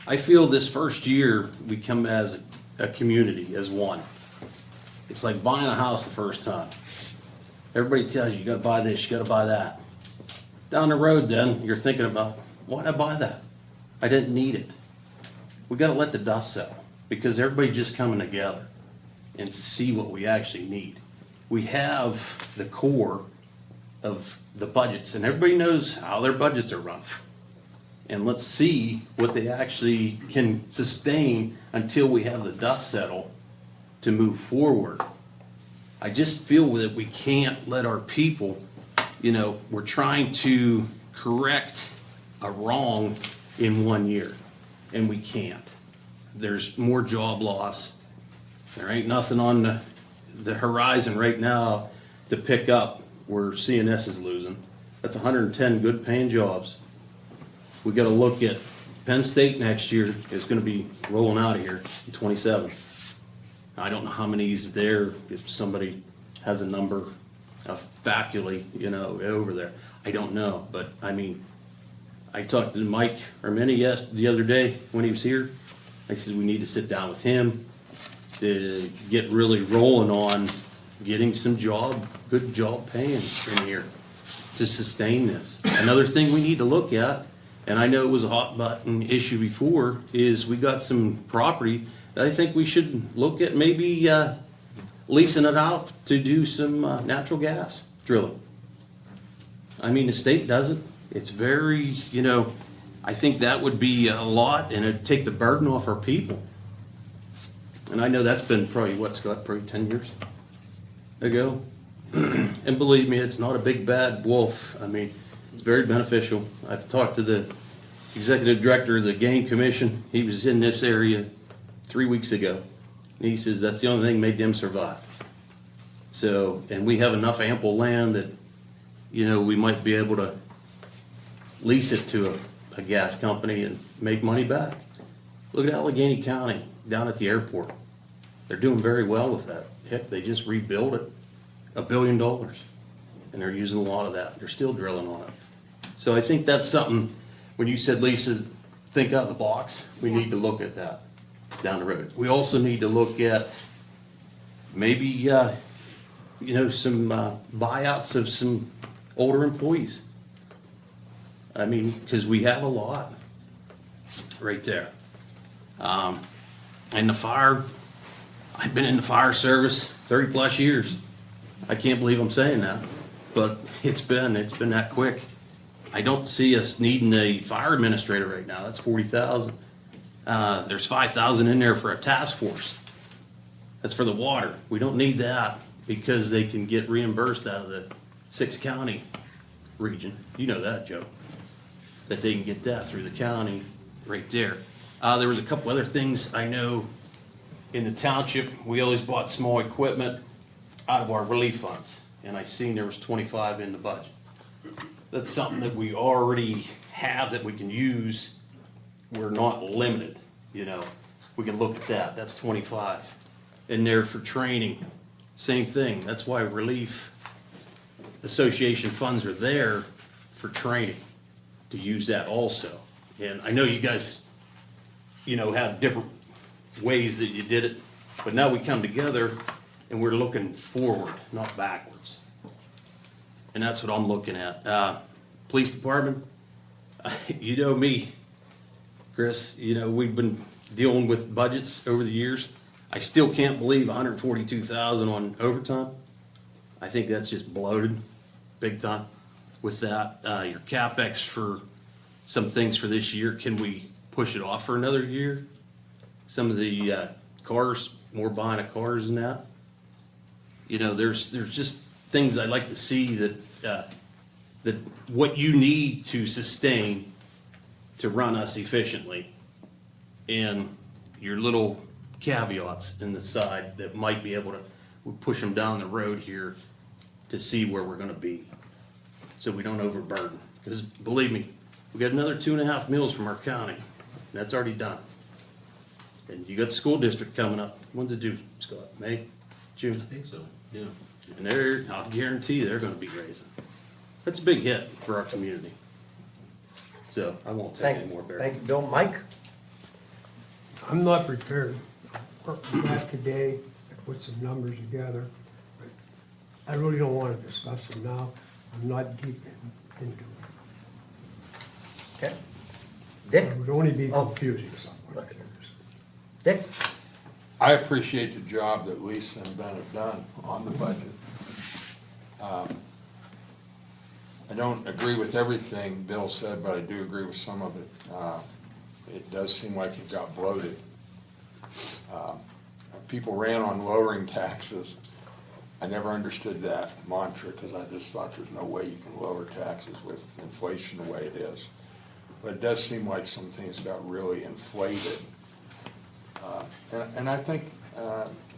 I feel this first year we come as a community, as one. It's like buying a house the first time. Everybody tells you, you gotta buy this, you gotta buy that. Down the road then, you're thinking about, why'd I buy that? I didn't need it. We gotta let the dust settle, because everybody's just coming together and see what we actually need. We have the core of the budgets, and everybody knows how their budgets are run. And let's see what they actually can sustain until we have the dust settle to move forward. I just feel that we can't let our people, we're trying to correct a wrong in 1 year, and we can't. There's more job loss. There ain't nothing on the horizon right now to pick up where CNS is losing. That's 110 good paying jobs. We gotta look at Penn State next year is gonna be rolling out of here in 27. I don't know how many is there, if somebody has a number of faculty, over there. I don't know, but I mean, I talked to Mike Armini the other day when he was here. I said, we need to sit down with him to get really rolling on getting some good job paying in here to sustain this. Another thing we need to look at, and I know it was a hot button issue before, is we got some property that I think we should look at maybe leasing it out to do some natural gas drilling. I mean, the state does it. It's very, I think that would be a lot, and it'd take the burden off our people. And I know that's been probably, Scott, probably 10 years ago. And believe me, it's not a big bad wolf. I mean, it's very beneficial. I've talked to the executive director of the game commission. He was in this area 3 weeks ago. And he says that's the only thing made them survive. So, and we have enough ample land that, we might be able to lease it to a gas company and make money back. Look at Allegheny County down at the airport. They're doing very well with that. Heck, they just rebuilt it, $1 billion. And they're using a lot of that. They're still drilling on it. So I think that's something, when you said, Lisa, think out of the box, we need to look at that down the road. We also need to look at maybe, some buyouts of some older employees. I mean, because we have a lot right there. And the fire, I've been in the fire service 30 plus years. I can't believe I'm saying that, but it's been that quick. I don't see us needing a fire administrator right now. That's 40,000. There's 5,000 in there for a task force. That's for the water. We don't need that because they can get reimbursed out of the 6-county region. You know that, Joe. That they can get that through the county right there. There was a couple other things I know in the township. We always bought small equipment out of our relief funds, and I seen there was 25 in the budget. That's something that we already have that we can use. We're not limited, We can look at that. That's 25. In there for training, same thing. That's why relief association funds are there for training, to use that also. And I know you guys, have different ways that you did it, but now we come together and we're looking forward, not backwards. And that's what I'm looking at. Police department, you know me, Chris, we've been dealing with budgets over the years. I still can't believe 142,000 on overtime. I think that's just bloated, big time. With that, your CapEx for some things for this year, can we push it off for another year? Some of the cars, more buying of cars and that. There's just things I'd like to see that what you need to sustain to run us efficiently, and your little caveats in the side that might be able to, we'll push them down the road here to see where we're gonna be, so we don't overburden. Because believe me, we got another 2.5 mills from our county, and that's already done. And you got the school district coming up. When's it due, Scott? May, June? I think so, yeah. And I'll guarantee they're gonna be raising. That's a big hit for our community. So I won't take any more, Barry. Thank you, Bill. Mike? I'm not prepared. Working back today, I put some numbers together, but I really don't want to discuss them now. I'm not deep into it. Okay. Dick? It would only be confusing someone. Dick? I appreciate the job that Lisa and Ben have done on the budget. I don't agree with everything Bill said, but I do agree with some of it. It does seem like it got bloated. People ran on lowering taxes. I never understood that mantra because I just thought there's no way you can lower taxes with inflation the way it is. But it does seem like some things got really inflated. And I think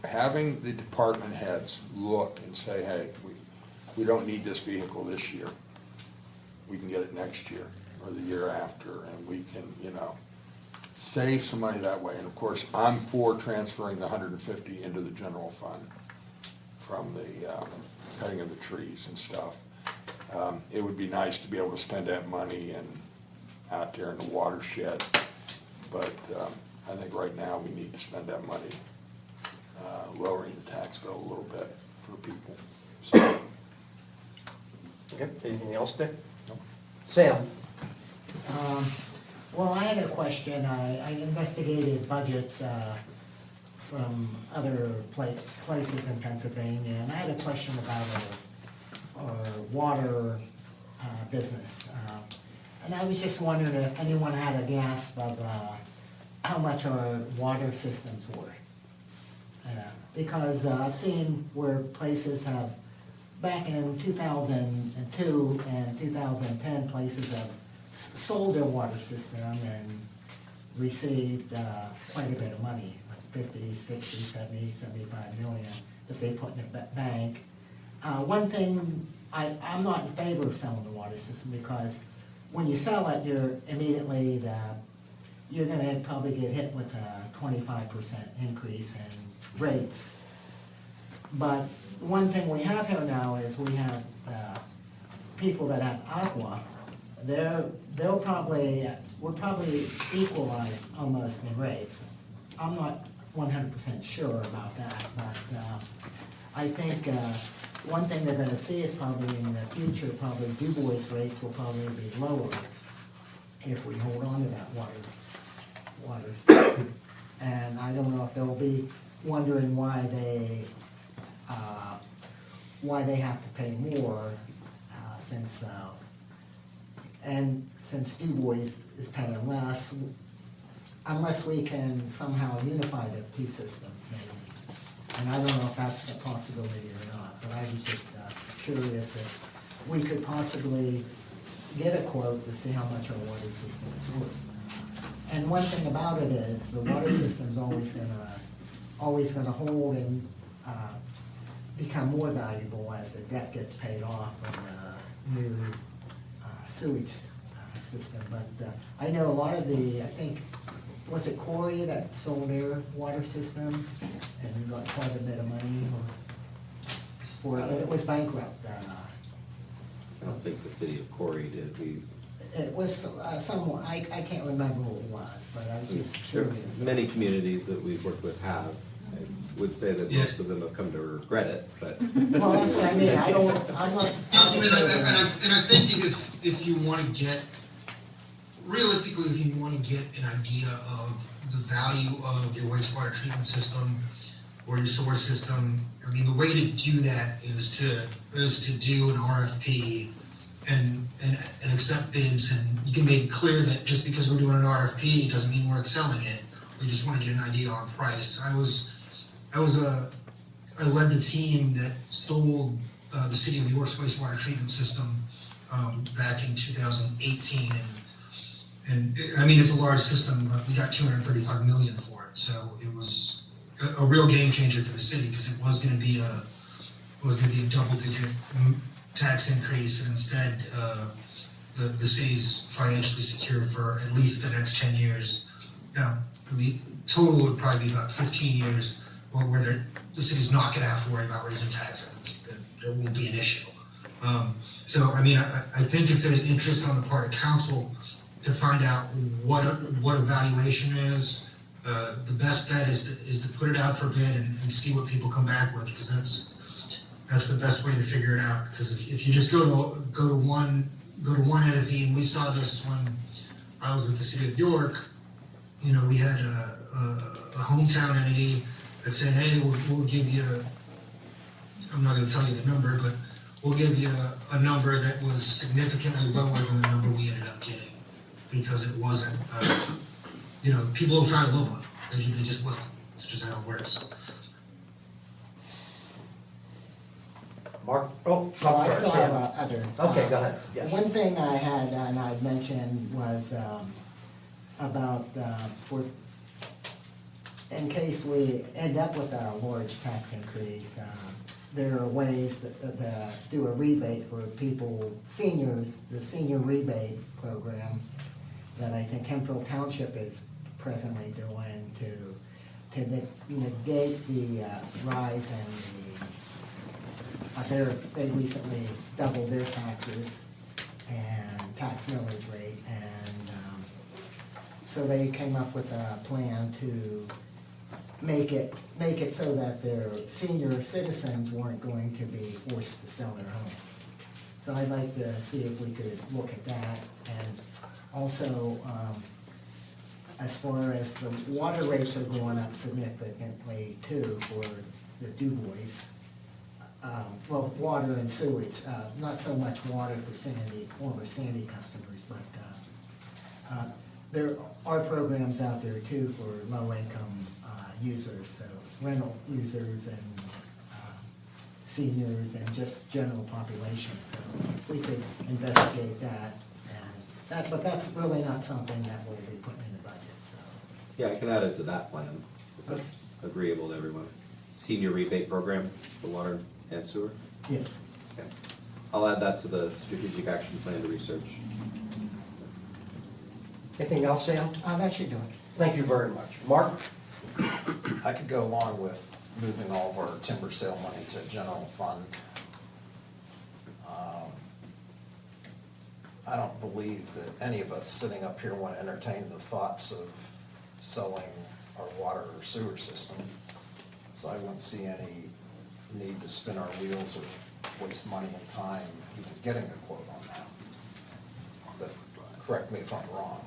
having the department heads look and say, hey, we don't need this vehicle this year. We can get it next year or the year after, and we can, save some money that way. And of course, I'm for transferring the 150 into the general fund from the cutting of the trees and stuff. It would be nice to be able to spend that money out there in the watershed, but I think right now we need to spend that money lowering the tax bill a little bit for people. So. Okay, anything else, Dick? No. Sam? Well, I had a question. I investigated budgets from other places in Pennsylvania, and I had a question about our water business. And I was just wondering if anyone had a grasp of how much our water systems were. Because I've seen where places have, back in 2002 and 2010, places have sold their water system and received quite a bit of money, like 50, 60, 70, 75 million that they put in the bank. One thing, I'm not in favor of selling the water system because when you sell it, you're immediately, you're gonna probably get hit with a 25% increase in rates. But one thing we have here now is we have people that have aqua. We're probably equalized almost in rates. I'm not 100% sure about that, but I think one thing they're gonna see is probably in the future, probably DuBois rates will probably be lower if we hold on to that water. And I don't know if they'll be wondering why they have to pay more since DuBois is paying less, unless we can somehow unify the two systems maybe. And I don't know if that's a possibility or not, but I was just curious if we could possibly get a quote to see how much our water system is worth. And one thing about it is the water system's always gonna hold and become more valuable as the debt gets paid off from the new sewage system. But I know a lot of I think, was it Corey that sold their water system and got quite a bit of money? Or it was bankrupt. I don't think the city of Corey did. It was someone, I can't remember who it was, but I was just curious. Many communities that we've worked with have. I would say that most of them have come to regret it, but. Well, that's what I mean. I'm not. Councilman, and I think if you want to get, realistically, if you want to get an idea of the value of your wastewater treatment system or your sewer system, I mean, the way to do that is to do an RFP and accept bids, and you can make it clear that just because we're doing an RFP doesn't mean we're excelling it. We just want to get an idea on price. I led the team that sold the city of New York's wastewater treatment system back in 2018, and I mean, it's a large system, but we got 235 million for it, so it was a real game changer for the city because it was going to be a double-digit tax increase, and instead the city's financially secure for at least the next 10 years. Now, the total would probably be about 15 years where the city's not going to have to worry about raising taxes. There won't be an issue. So, I mean, I think if there's interest on the part of council to find out what a valuation is, the best bet is to put it out for bid and see what people come back with, because that's the best way to figure it out. Because if you just go to one entity, and we saw this when I was with the city of York, you know, we had a hometown entity that said, hey, we'll give you, I'm not going to tell you the number, but will give you a number that was significantly lower than the number we ended up getting. Because it wasn't, people will try to lowball you. They just will. It's just how it works. Mark, oh, So I I'm still sorry, have Sam. other. Okay, go ahead, yes. One thing I had, and I mentioned, was about for, in case we end up with a large tax increase, there are ways to do a rebate for people, seniors, the senior rebate program that I think Hemphill Township is presently doing to negate the rise in they recently doubled their taxes and tax millage rate, and so they came up with a plan to make it so that their senior citizens weren't going to be forced to sell their homes. So I'd like to see if we could look at that, and also, as far as the water rates are going up significantly too for the DuBois. Well, water and sewage, not so much water for former Sandy customers, but there are programs out there too for low-income users, so rental users and seniors and just general population. So if we could investigate that, but that's really not something that we'll be putting in the budget, so. Yeah, I can add it to that plan, if that's agreeable to everyone. Senior rebate program for water and sewer? Yes. Okay. I'll add that to the strategic action plan to research. Anything else, Sam? That should do it. Thank you very much. Mark? I could go along with moving all of our timber sale money to general fund. I don't believe that any of us sitting up here want to entertain the thoughts of selling our water or sewer system. So I wouldn't see any need to spin our wheels or waste money and time even getting a quote on that. But correct me if I'm wrong.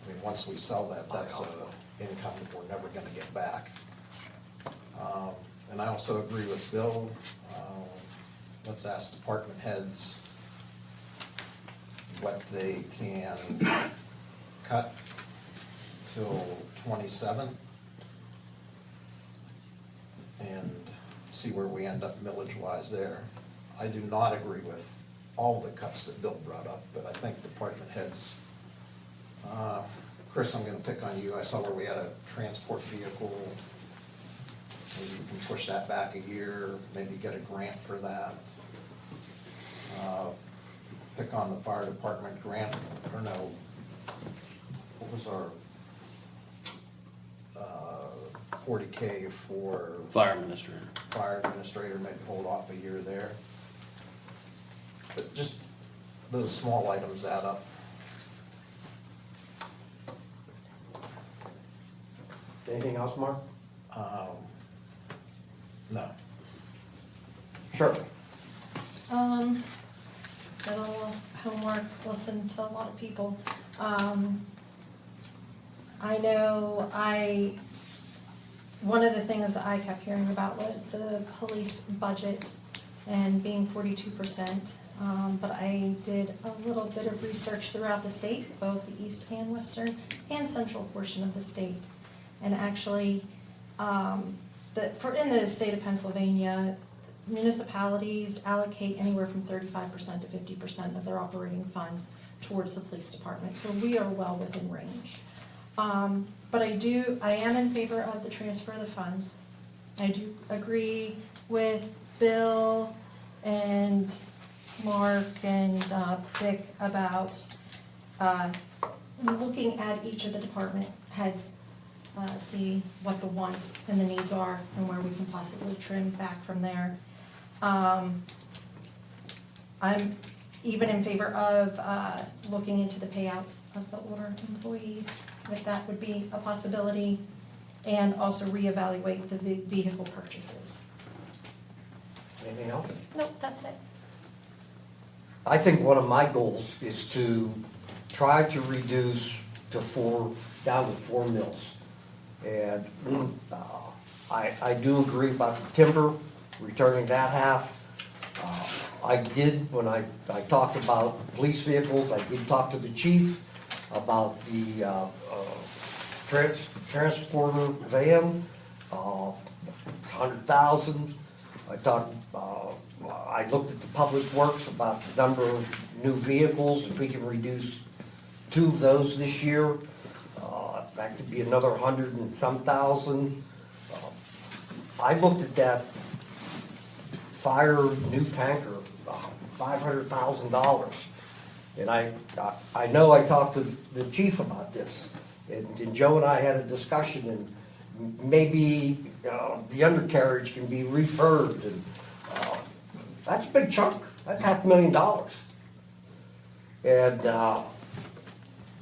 I mean, once we sell that, that's income that we're never gonna get back. And I also agree with Bill. Let's ask department heads what they can cut till 27 and see where we end up millage-wise there. I do not agree with all the cuts that Bill brought up, but I think department heads, Chris, I'm gonna pick on you. I saw where we had a transport vehicle. Maybe you can push that back a year, maybe get a grant for that. Pick on the fire department grant, or no, what was our 40K for Fire administrator. Fire administrator, maybe hold off a year there. But just those small items add up. Anything else, Mark? No. Sure. Did a little homework, listened to a lot of people. I know one of the things I kept hearing about was the police budget and being 42%. But I did a little bit of research throughout the state, both the east and western and central portion of the state. And actually, in the state of Pennsylvania, municipalities allocate anywhere from 35% to 50% of their operating funds towards the police department, so we are well within range. But I am in favor of the transfer of the funds. I do agree with Bill and Mark and Dick about looking at each of the department heads, see what the wants and the needs are and where we can possibly trim back from there. I'm even in favor of looking into the payouts of the older employees, if that would be a possibility, and also reevaluate the vehicle purchases. Anything else? Nope, that's it. I think one of my goals is to try to reduce down to 4 mills. And I do agree about the timber, returning that half. I did, when I talked about police vehicles, I did talk to the chief about the transporter van. It's 100,000. I looked at the public works about the number of new vehicles, if we can reduce 2 of those this year, that could be another 100 and some thousand. I looked at that fire new tanker, $500,000. And I know I talked to the chief about this, and Joe and I had a discussion, and maybe the undercarriage can be refurbed, and that's a big chunk. That's $500,000. And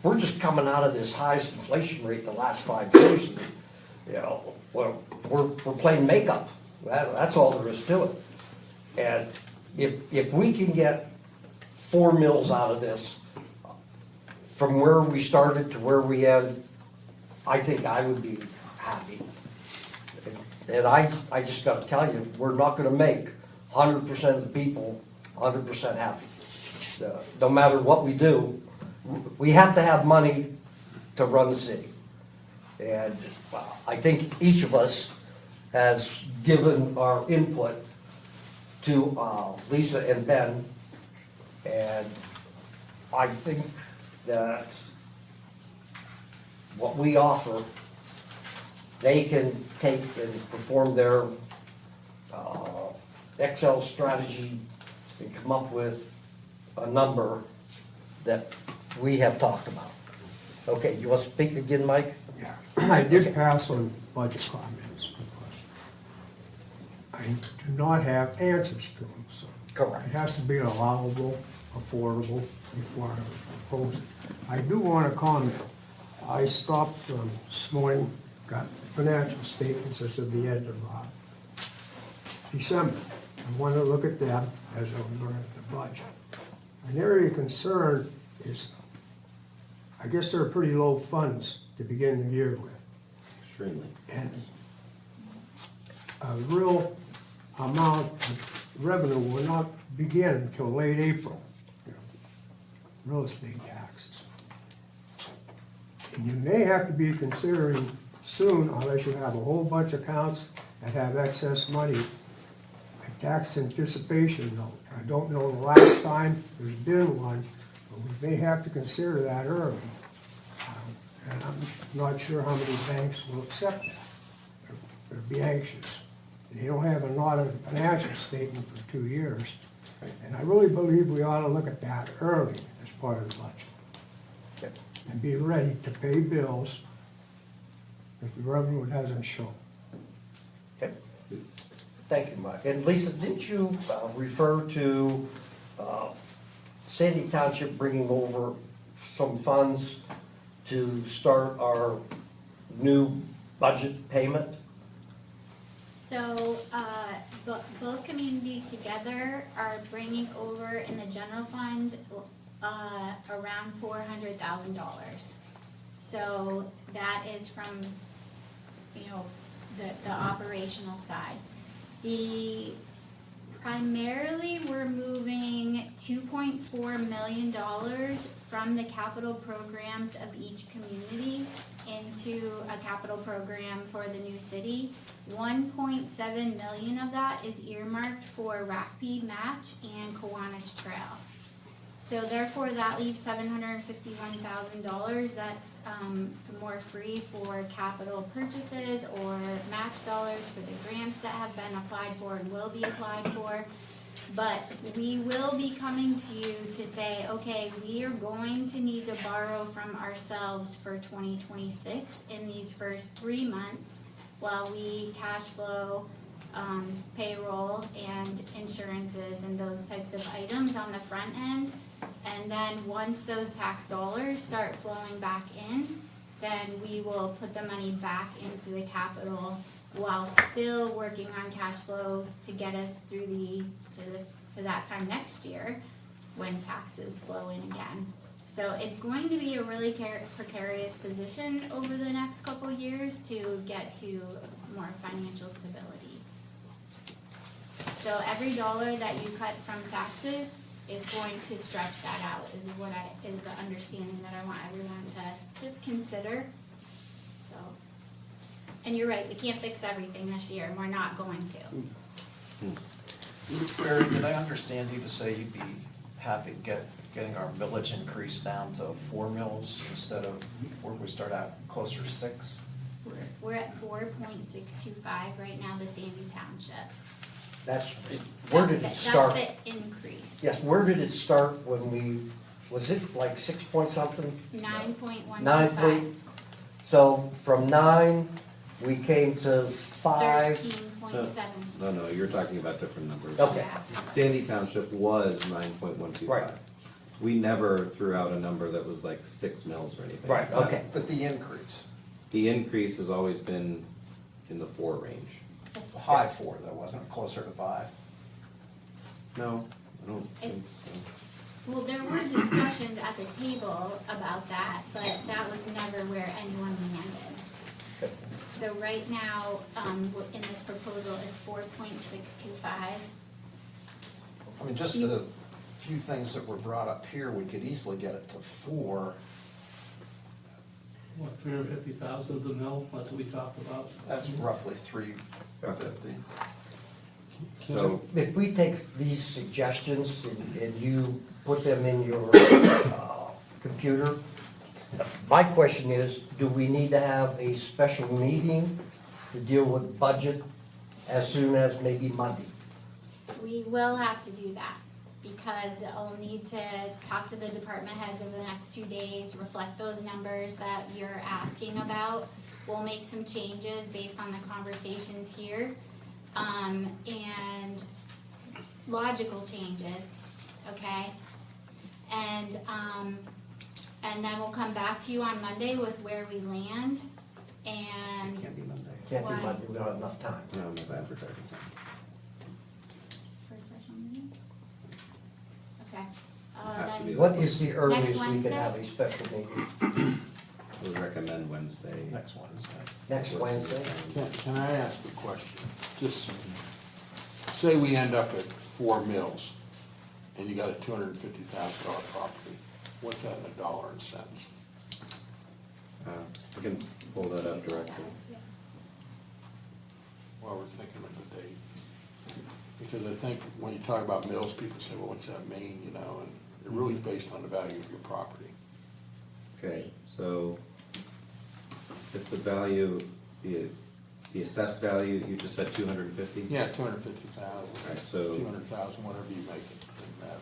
we're just coming out of this highest inflation rate in the last 5 years. And, you know, we're playing makeup. That's all there is to it. And if we can get 4 mills out of this, from where we started to where we end, I think I would be happy. And I just gotta tell you, we're not gonna make 100% of the people 100% happy. No matter what we do, we have to have money to run the city. And I think each of us has given our input to Lisa and Ben, and I think that what we offer, they can take and perform their Excel strategy and come up with a number that we have talked about. Okay, you want to speak again, Mike? Yeah, I did pass on budget comments because I do not have answers to them, so. Correct. It has to be allowable, affordable before I propose it. I do want to comment. I stopped this morning, got financial statements as of the end of December. I want to look at them as I'm looking at the budget. An area of concern is, I guess they're pretty low funds to begin the year with. Extremely. And a real amount of revenue will not begin until late April. Real estate taxes. And you may have to be considering soon, unless you have a whole bunch of accounts that have excess money, a tax anticipation note. I don't know the last time there's been one, but we may have to consider that early. And I'm not sure how many banks will accept that. They'll be anxious. They don't have a financial statement for 2 years. And I really believe we ought to look at that early as part of the budget. And be ready to pay bills if the revenue doesn't show. Okay. Thank you, Mike. And Lisa, didn't you refer to Sandy Township bringing over some funds to start our new budget payment? So, both communities together are bringing over in the general fund, around $400,000. So that is from, the operational side. Primarily, we're moving $2.4 million from the capital programs of each community into a capital program for the new city. 1.7 million of that is earmarked for Rackpede Match and Kiwanis Trail. So therefore, that leaves $751,000 that's more free for capital purchases or match dollars for the grants that have been applied for and will be applied for. But we will be coming to you to say, okay, we are going to need to borrow from ourselves for 2026 in these first 3 months while we cash flow payroll and insurances and those types of items on the front end. And then once those tax dollars start flowing back in, then we will put the money back into the capital while still working on cash flow to get us through to that time next year when taxes flow in again. So it's going to be a really precarious position over the next couple years to get to more financial stability. So every dollar that you cut from taxes is going to stretch that out, is the understanding that I want everyone to just consider, so. And you're right, we can't fix everything this year, and we're not going to. Barry, did I understand you to say you'd be happy getting our millage increase down to 4 mils instead of, where we start out closer to 6? We're at 4.625 right now, the Sandy Township. Where did it start? That's the increase. Yes, where did it start when was it like 6 point something? 9.125. 9 so from 9, we came to 5. 13.7. No, you're talking about different numbers. Okay. Sandy Township was 9.125. Right. We never threw out a number that was like 6 mils or anything. Right, okay. But the increase, The increase has always been in the 4 range. It's- high 4 though, wasn't it closer to 5? No, I don't think It's- so. Well, there were discussions at the table about that, but that was never where anyone landed. So right now, in this proposal, it's 4.625. I mean, just the few things that were brought up here, we could easily get it to 4. What, 350,000 is a mill, that's what we talked about? That's roughly 350. So, If we take these suggestions and you put them in your computer, my question is, do we need to have a special meeting to deal with budget as soon as maybe Monday? We will have to do that, because I'll need to talk to the department heads over the next 2 days, reflect those numbers that you're asking about. We'll make some changes based on the conversations here, and logical changes, okay? And then we'll come back to you on Monday with where we land, and. can't be Monday. Can't do Why? Monday, we don't have enough time. We don't have advertising time. For a special meeting? Okay, Have to be then, What is the earliest we Wednesday? can have a special meeting? We recommend Wednesday. Next Wednesday. Next Wednesday? Can I ask a question? Just say we end up at 4 mils and you got a $250,000 property. What's that in dollars and cents? We can pull that up directly. While we're thinking of the date. Because I think when you talk about mills, people say, well, what's that mean, you know? And it really is based on the value of your property. Okay, so if the value, the assessed value, you just said 250? Yeah, 250,000. Right, so- 200,000, whatever you make it, doesn't matter.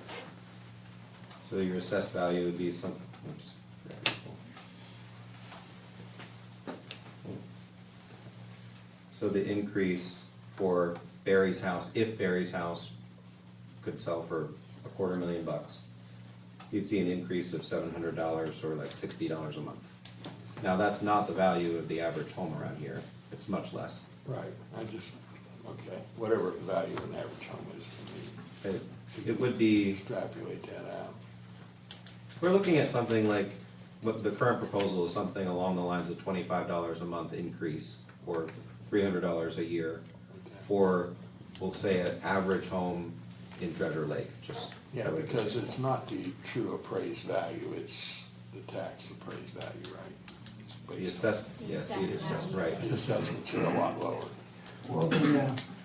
So your assessed value would be some, oops. So the increase for Barry's house, if Barry's house could sell for $250,000, you'd see an increase of $700 or like $60 a month. Now, that's not the value of the average home around here. It's much less. Right, okay, whatever the value of an average home is, I mean. It would be, Extrapolate that out. we're looking at something like, what the current proposal is something along the lines of $25 a month increase, or $300 a year for, we'll say, an average home in Treasure Lake, just. Yeah, because it's not the true appraised value, it's the tax appraised value, right? It's The based assessed, The yes, the assessed assessed, value. right. The assessments are a lot lower.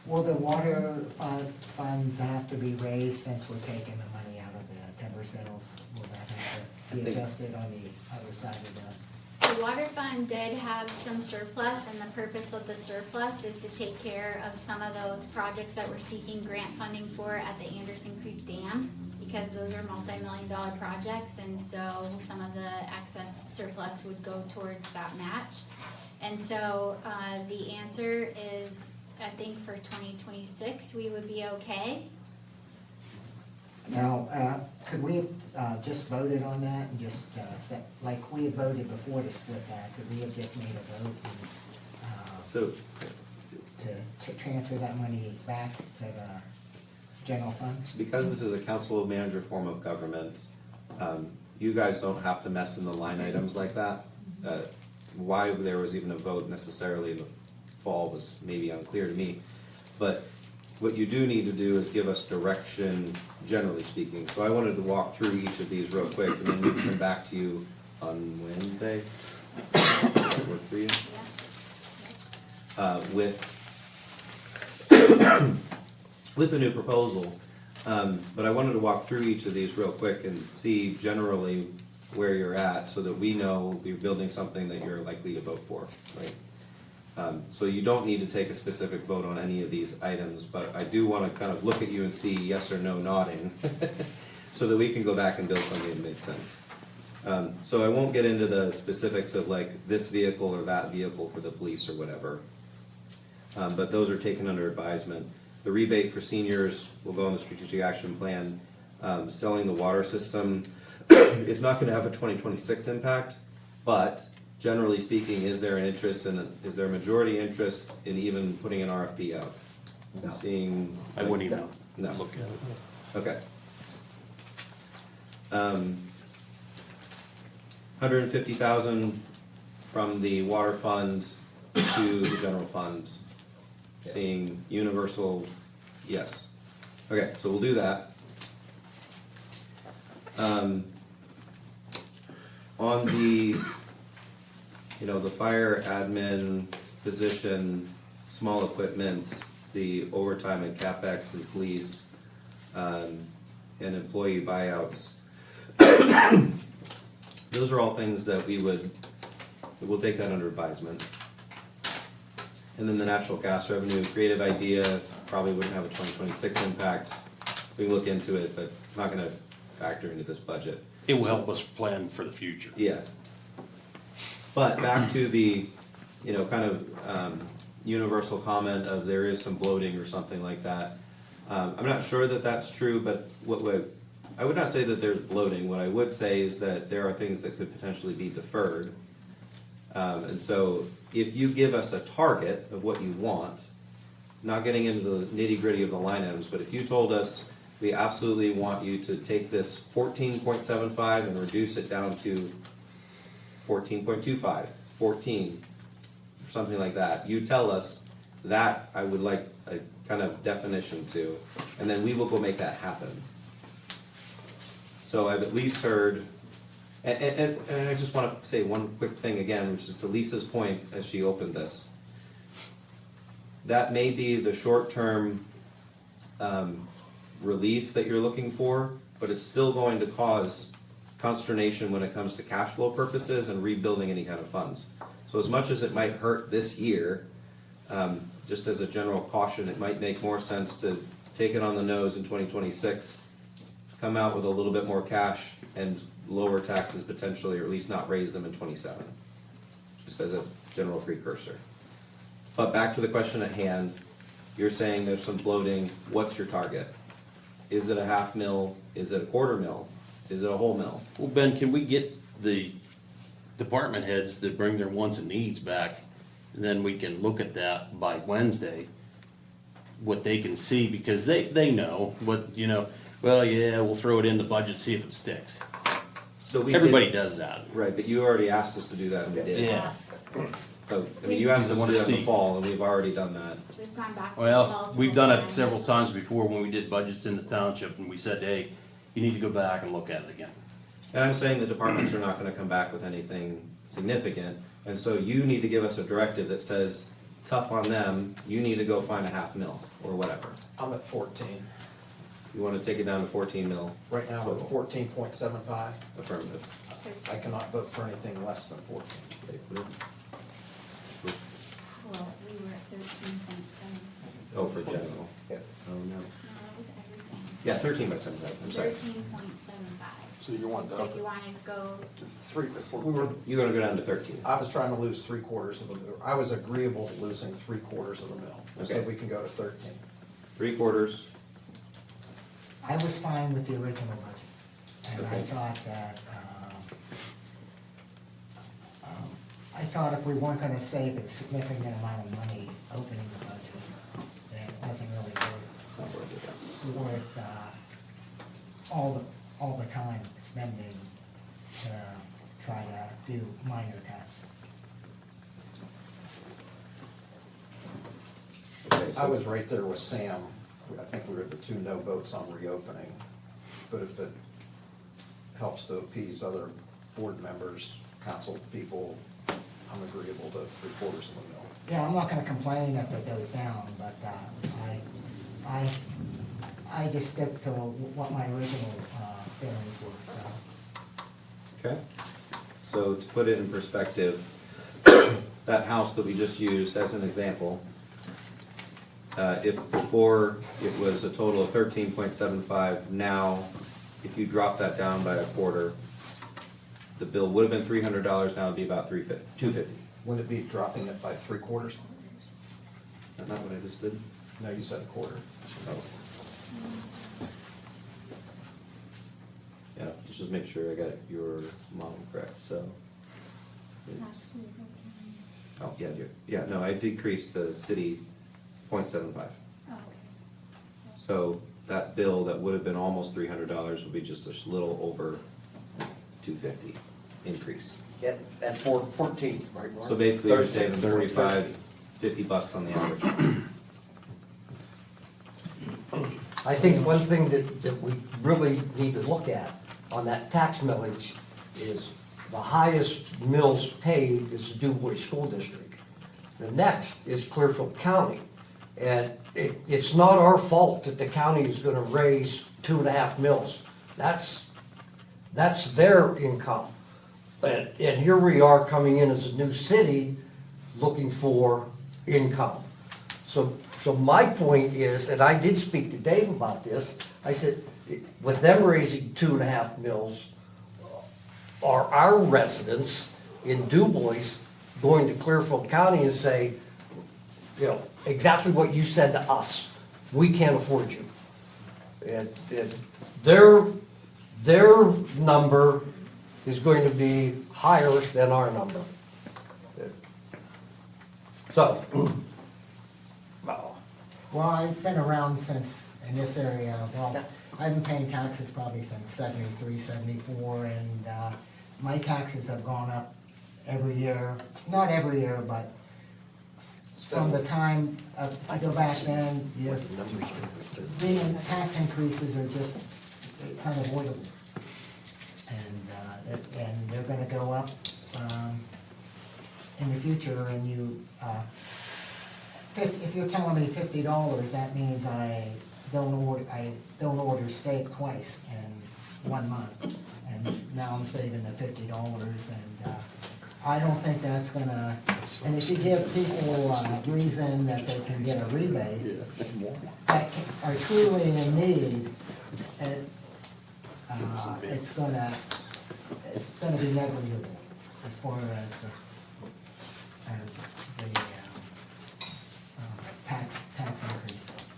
Will the water funds have to be raised since we're taking the money out of the timber sales? Will that have to be I think- adjusted on the other side of the? The water fund did have some surplus, and the purpose of the surplus is to take care of some of those projects that we're seeking grant funding for at the Anderson Creek Dam, because those are multi-million-dollar projects, and so some of the excess surplus would go towards that match. And so, the answer is, I think for 2026, we would be okay. Now, could we have just voted on that and just set, like we had voted before to split that, could we have just made a vote So, to transfer that money back to the general fund? because this is a council manager form of government, you guys don't have to mess in the line items like that. Why there was even a vote necessarily in the fall was maybe unclear to me. But What you do need to do is give us direction, generally speaking. So I wanted to walk through each of these real quick, and then we can come back to you on Wednesday. Does that work for you? With the new proposal. But I wanted to walk through each of these real quick and see generally where you're at, so that we know you're building something that you're likely to vote for, right? So you don't need to take a specific vote on any of these items, but I do want to kind of look at you and see yes or no nodding, so that we can go back and build something that makes sense. So I won't get into the specifics of like this vehicle or that vehicle for the police or whatever. But those are taken under advisement. The rebate for seniors will go on the strategic action plan. Selling the water system, it's not gonna have a 2026 impact, but generally speaking, is there an interest in, is there a majority interest in even putting an RFP out? No. Seeing. I wouldn't even No. look at it. Okay. 150,000 from the water fund to the general fund. Seeing universal, yes. Okay, so we'll do that. On the, the fire admin position, small equipment, the overtime and CapEx and police, and employee buyouts. Those are all things that we'll take that under advisement. And then the natural gas revenue, creative idea, probably wouldn't have a 2026 impact. We can look into it, but not gonna factor into this budget. It will help us plan for the future. Yeah. But back to the, kind of universal comment of there is some bloating or something like that. I'm not sure that that's true, but I would not say that there's bloating. What I would say is that there are things that could potentially be deferred. And so if you give us a target of what you want, not getting into the nitty-gritty of the line items, but if you told us we absolutely want you to take this 14.75 and reduce it down to 14.25, 14, something like that, you tell us that I would like a kind of definition to, and then we will go make that happen. So I've at least heard, and I just want to say one quick thing again, which is to Lisa's point as she opened this. That may be the short-term relief that you're looking for, but it's still going to cause consternation when it comes to cash flow purposes and rebuilding any kind of funds. So as much as it might hurt this year, just as a general caution, it might make more sense to take it on the nose in 2026, come out with a little bit more cash and lower taxes potentially, or at least not raise them in 27, just as a general precursor. But back to the question at hand, you're saying there's some bloating. What's your target? Is it a $500,000? Is it a $250,000? Is it a whole $1 million? Well, Ben, can we get the department heads that bring their wants and needs back, and then we can look at that by Wednesday, what they can see, because they know what, well, yeah, we'll throw it in the budget, see if it sticks. So Everybody does that. Right, but you already asked us to do that and we did. Yeah. So, you asked us to do that in the fall, and we've already done that. We've gone back to Well, multiple we've done it times. several times before when we did budgets in the township, and we said, hey, you need to go back and look at it again. And I'm saying the departments are not gonna come back with anything significant, and so you need to give us a directive that says, tough on them, you need to go find a $500,000 or whatever. I'm at 14. You wanna take it down to 14 mil? Right now, we're at 14.75. Affirmative. I cannot vote for anything less than 14. Well, we were at 13.7. Oh, for general? Yeah. Oh, no. No, that was everything. Yeah, 13.75, I'm sorry. 13.75. So you want So you wanna go, You're gonna go down to 13. I was trying to lose 3/4 of a mil. I was agreeable to losing 3/4 of a mil. So Okay. we can go to 13. 3/4. I was fine with the original budget, and I Okay. thought that, I thought if we weren't gonna save a significant amount of money opening the budget, then it wasn't really worth all the time spending to try to do minor cuts. I was right there with Sam I think we were the 2 no votes on reopening, but if it helps to appease other board members, council people, I'm agreeable to 3/4 of the mill. Yeah, I'm not gonna complain if it goes down, but, I just stick to what my original, feelings were, so. Okay, so to put it in perspective, that house that we just used as an example, if before it was a total of 13.75, now, if you drop that down by 1/4, the bill would have been $300, now it'd be about $250. Would it be dropping it by 3/4? That's not what I just did? No, you said 1/4. Oh. Yeah, let's just make sure I got your model correct, so. It's, oh, yeah, no, I decreased the city 0.75. Oh, okay. So that bill that would have been almost $300 would be just a little over $250 increase. At 14, right, Mark? So basically you're 13, saving 45, $50 on the average. I think one thing that we really need to look at on that tax millage is the highest mills paid is the DuBois School District. The next is Clearfield County. And it's not our fault that the county is gonna raise 2.5 mills. That's their income. And here we are coming in as a new city looking for income. So my point is, and I did speak to Dave about this, I said, with them raising 2.5 mills, are our residents in DuBois going to Clearfield County and say, you know, exactly what you said to us, we can't afford you. And their number is going to be higher than our number. So, Well, I've been around since, in this area, well, I've been paying taxes probably since 73, 74, and my taxes have gone up every year, not every year, but from the time, if I go back then, the tax increases are just unavoidable. And they're gonna go up in the future, and if you're telling me $50, that means I don't order steak twice in 1 month. And now I'm saving the $50, and I don't think that's gonna, and if you give people a reason that they can get a rebate, that are truly in need, it's gonna be negligible as far as the tax increase goes.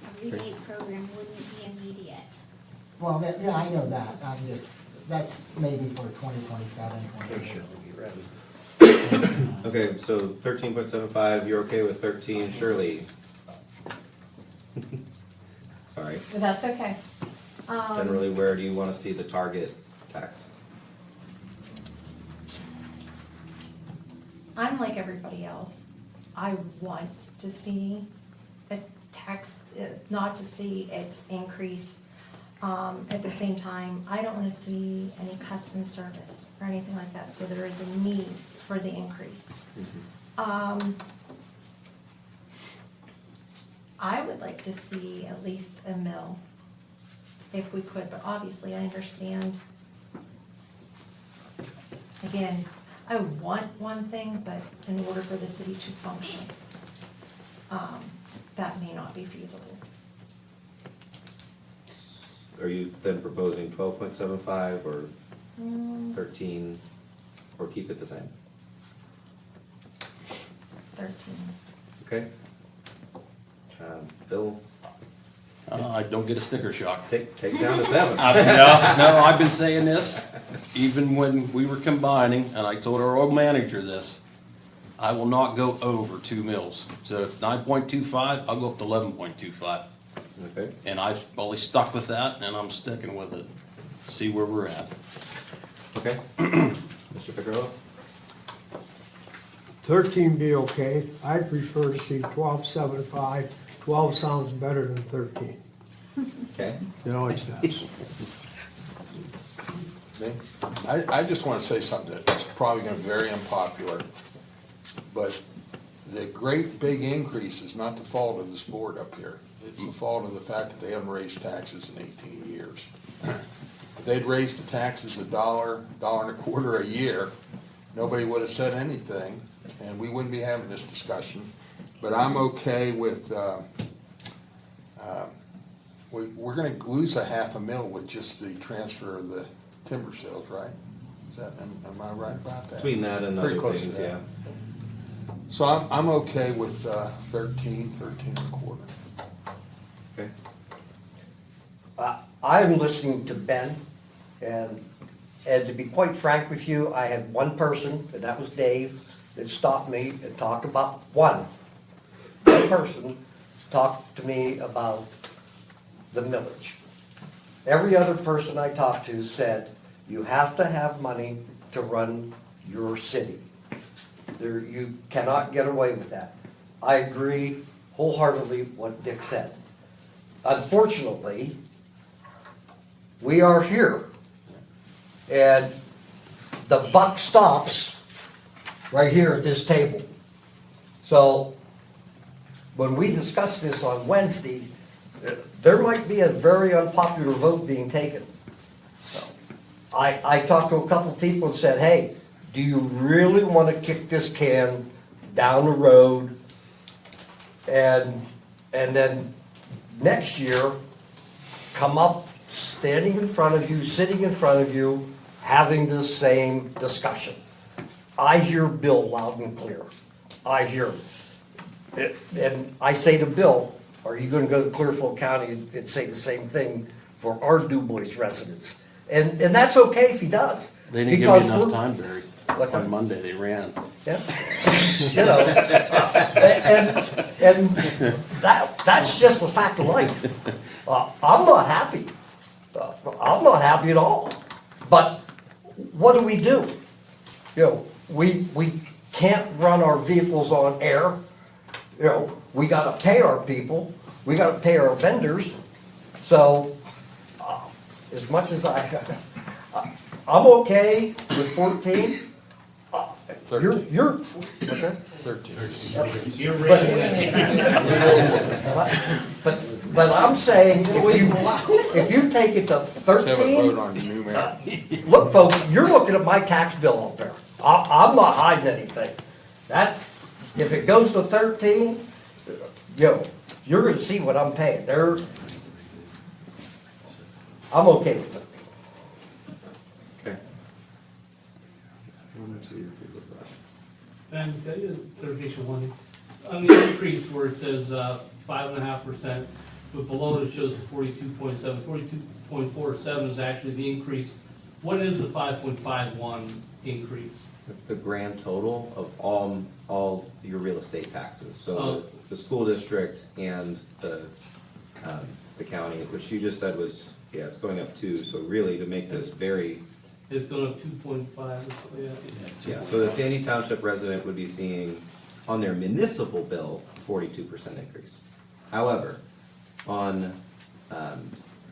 A rebate program wouldn't be immediate. Well, yeah, I know that, that's maybe for 2027, 2028. Okay, so 13.75, you're okay with 13, Shirley? Sorry. That's okay. Generally, where do you want to see the target tax? I'm like everybody else. I want to see the tax, not to see it increase. At the same time, I don't want to see any cuts in service or anything like that, so there is a need for the increase. I would like to see at least a mill, if we could, but obviously I understand. Again, I want one thing, but in order for the city to function, that may not be feasible. Are you then proposing 12.75 or 13, or keep it the same? 13. Okay. Bill? I don't get a sticker shock. Take down to 7. No, I've been saying this, even when we were combining, and I told our old manager this, I will not go over 2 mills. So if it's 9.25, I'll go up to 11.25. Okay. And I've always stuck with that, and I'm sticking with it. See where we're at. Okay. Mr. Figueroa? 13 be okay. I'd prefer to see 12.75 12 sounds better than 13. Okay. It always does. Me? I just want to say something that's probably going to be very unpopular, but the great big increase is not the fault of this board up here. It's the fault of the fact that they haven't raised taxes in 18 years. If they'd raised the taxes $1, $1.25 a year, nobody would have said anything, and we wouldn't be having this discussion. But I'm okay with, we're gonna lose $500,000 with just the transfer of the timber sales, right? Is that, am I right about that? Between that and Pretty other close to things, that. yeah. So I'm okay with 13 and a quarter. Okay. I'm listening to Ben, and to be quite frank with you, I had one person, and that was Dave, that stopped me and talked about, one person talked to me about the millage. Every other person I talked to said, you have to have money to run your city. You cannot get away with that. I agree wholeheartedly what Dick said. Unfortunately, we are here, and the buck stops right here at this table. So when we discuss this on Wednesday, there might be a very unpopular vote being taken. I talked to a couple people and said, hey, do you really want to kick this can down the road and then next year come up standing in front of you, sitting in front of you, having the same discussion? I hear Bill loud and clear. I hear him. And I say to Bill, are you going to go to Clearfield County and say the same thing for our DuBois residents? And that's okay if he does. They didn't give me enough time, Barry. What's that? On Monday, they ran. Yeah. You know, and that's just a fact of life. I'm not happy. I'm not happy at all. But what do? You know, we can't run our vehicles on air. You know, we got to pay our people. We got to pay our vendors. So, as much as I'm okay with 14. You're what's that? 13. You're but I'm saying if you take it to 13, look, folks, you're looking at my tax bill up there. I'm not hiding anything. If it goes to 13, you're going to see what I'm paying. I'm okay with it. Ben, can I get a clarification one? On the increase where it says 5.5%, but below it shows 42.7. 42.47 is actually the increase. What is the 5.51 increase? That's the grand total of all your real estate taxes. So the school district and the county, which you just said was, yeah, it's going up 2. So really, to make this very... It's going up 2.5, yeah. Yeah, so the Sandy Township resident would be seeing on their municipal bill, 42% increase. However, on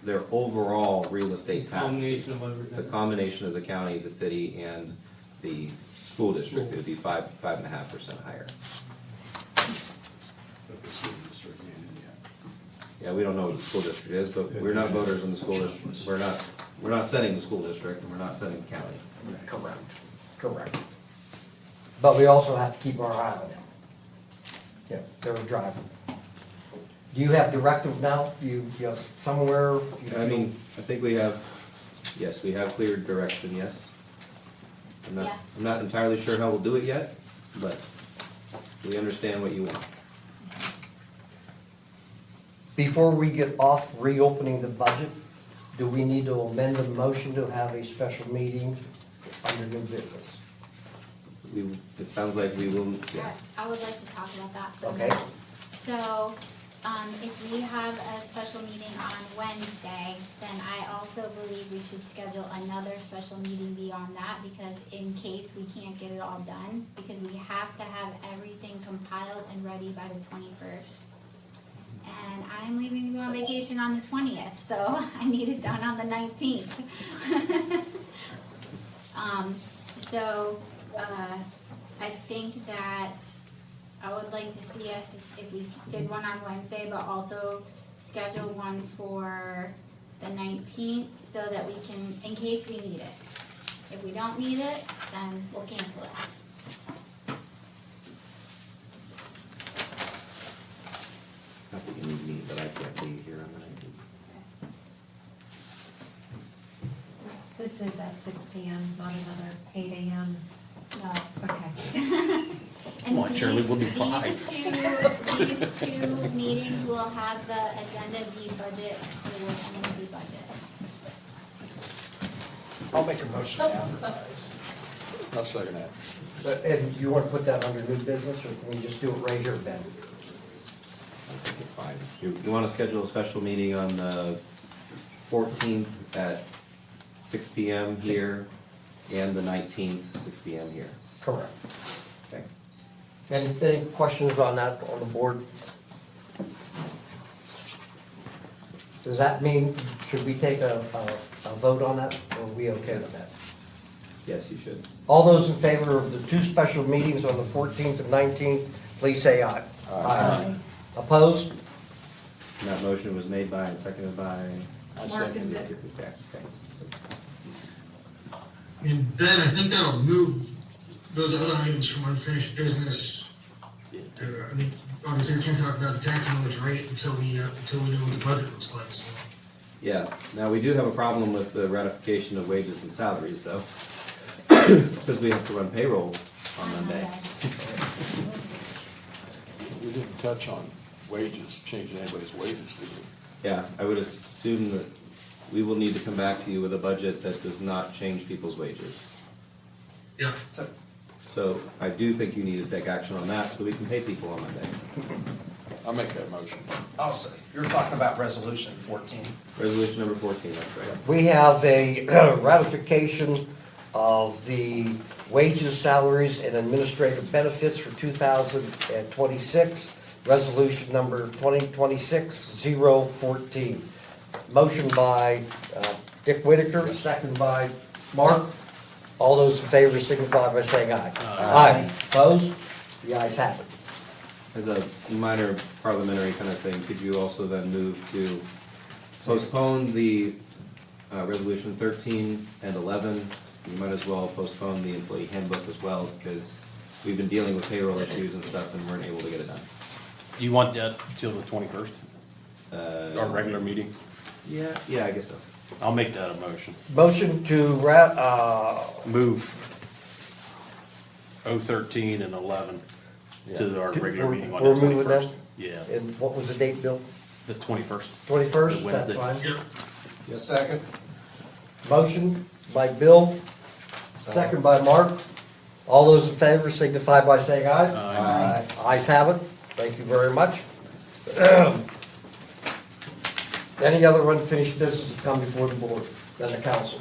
their overall real estate taxes, the combination of the county, the city, and the school district, it would be 5.5% higher. Yeah, we don't know what the school district is, but we're not voters in the school district. We're not setting the school district, and we're not setting the county. Correct. But we also have to keep our eye on them. Yeah, they're driving. Do you have directive now? You have somewhere? I mean, I think we have, yes, we have clear direction, yes. I'm not entirely sure how we'll do it yet, but we understand what you want. Before we get off reopening the budget, do we need to amend the motion to have a special meeting under new business? It sounds like we will, yeah. I would like to talk about that for a Okay. minute. So, if we have a special meeting on Wednesday, then I also believe we should schedule another special meeting beyond that, because in case we can't get it all done, because we have to have everything compiled and ready by the 21st. and I'm leaving to go on vacation on the 20th, so I need it done on the 19th. I think that I would like to see us, if we did one on Wednesday, but also schedule one for the 19th, so that we can, in case we need it. If we don't need it, then we'll cancel it. I think you need me, but I can't be here on the 19th. This is at 6 PM, not another 8 AM. No. Okay. And Come on, Shirley, we'll do these two meetings will have the agenda be budget for the budget. I'll make a motion to advertise. I'll second that. And you want to put that under new business, or can we just do it right here, Ben? I think it's fine. You want to schedule a special meeting on the 14th at 6 PM here, and the 19th, 6 PM here. Correct. Okay. Any questions on that on the board? Does that mean, should we take a vote on that, or are we okay with that? Yes, you should. All those in favor of the two special meetings on the 14th and 19th, please say aye. Aye. Opposed? And that motion was made by and seconded by? Mark and Dick. Okay. And Ben, I think that'll move those other items from unfinished business. I mean, obviously we can't talk about the tax millage rate until we know what the budget looks like, so. Yeah, now we do have a problem with the ratification of wages and salaries, though, because we have to run payroll on Monday. We didn't touch on wages, changing anybody's wages, did we? Yeah, I would assume that we will need to come back to you with a budget that does not change people's wages. Yeah. So I do think you need to take action on that so we can pay people on Monday. I'll make that motion. I'll say, you're talking about resolution 14. Resolution number 14, that's right. We have a ratification of the wages, salaries, and administrative benefits for 2026, resolution number 2026-014. Motion by Dick Whitaker, second by Mark. All those in favor signify by saying aye. Aye. Opposed? The ayes have it. As a minor parliamentary kind of thing, could you also then move to postpone the resolution 13 and 11? You might as well postpone the employee handbook as well, because we've been dealing with payroll issues and stuff and weren't able to get it done. Do you want that till the 21st? Our regular meeting? Yeah, I guess so. I'll make that a motion. Motion to Move 013 and 11 to our regular meeting on the We're moving them? 21st. Yeah, And what was the date, Bill? the 21st. 21st? The That's Wednesday. fine. Second. Motion by Bill, second by Mark. All those in favor signify by saying aye. Aye. Ayes have it. Thank you very much. Any other unfinished business to come before the board, then the council?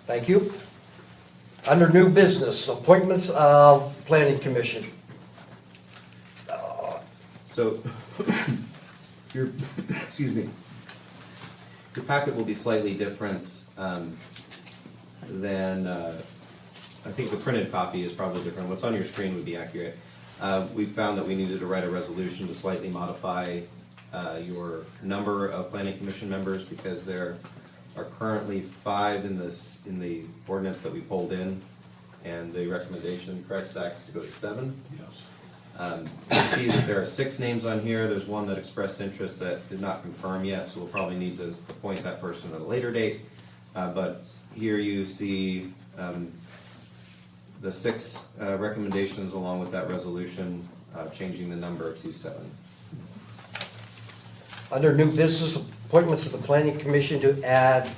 Thank you. Under new business, appointments of planning commission. So, your, excuse me, your packet will be slightly different than, I think the printed copy is probably different. What's on your screen would be accurate. We found that we needed to write a resolution to slightly modify your number of planning commission members, because there are currently 5 in the ordinance that we pulled in, and the recommendation, correct, Zach, is to go to 7? Yes. You see that there are 6 names on here. There's one that expressed interest that did not confirm yet, so we'll probably need to appoint that person at a later date. But here you see the 6 recommendations along with that resolution, changing the number to 7. Under new business, appointments of the planning commission to add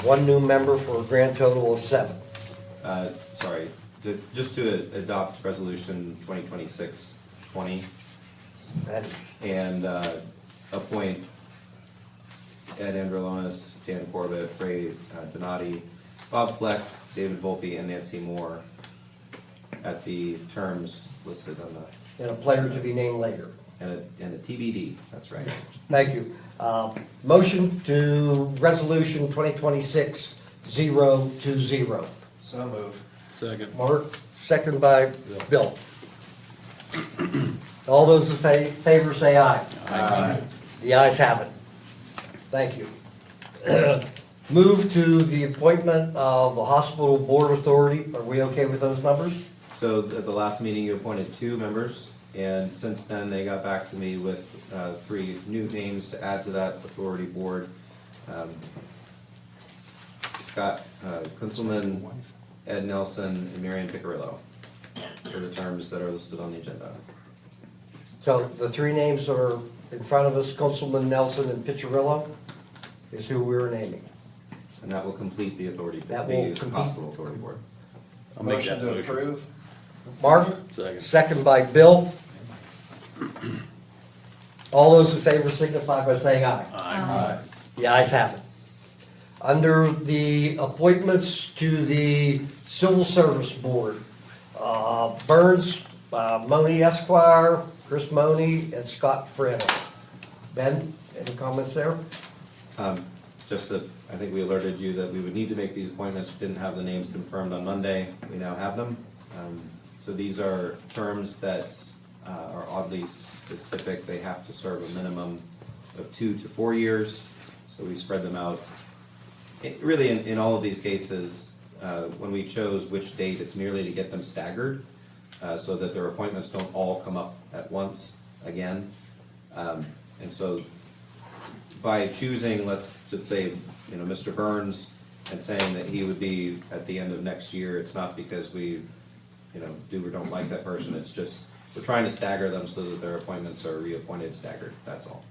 1 new member for a grand total of 7. Sorry, just to adopt resolution 2026-20 and appoint Ed Androlonis, Dan Corbett, Ray Donati, Bob Fleck, David Volpe, and Nancy Moore at the terms listed on the. And a player to be named later. and a TBD, that's right. Thank you. Motion to resolution 2026-020. So move. Second. Mark, second by Bill. All those in favor say aye. Aye. The ayes have it. Thank you. Move to the appointment of the hospital board authority. Are we okay with those numbers? So at the last meeting, you appointed 2 members, and since then, they got back to me with 3 new names to add to that authority board. Scott Kunzelman, Ed Nelson, and Marion Picarillo are the terms that are listed on the agenda. So the 3 names are in front of us, Councilman Nelson and Piccirillo is who we're naming. And that will complete the authority, That will the complete- hospital authority board. I'll make Motion that to motion. approve. Mark? Second. Second by Bill. All those in favor signify by saying aye. Aye. The ayes have it. Under the appointments to the Civil Service Board, Burns, Money Esquire, Chris Money, and Scott Frenno. Ben, any comments there? Just that, I think we alerted you that we would need to make these appointments, we didn't have the names confirmed on Monday, we now have them. So these are terms that are oddly specific, they have to serve a minimum of 2 to 4 years, so we spread them out. Really, in all of these cases, when we chose which date, it's merely to get them staggered, so that their appointments don't all come up at once again. And so by choosing, let's say, Mr. Burns, and saying that he would be at the end of next year, it's not because we, do or don't like that person, it's just, we're trying to stagger them so that their appointments are reappointed staggered, that's all.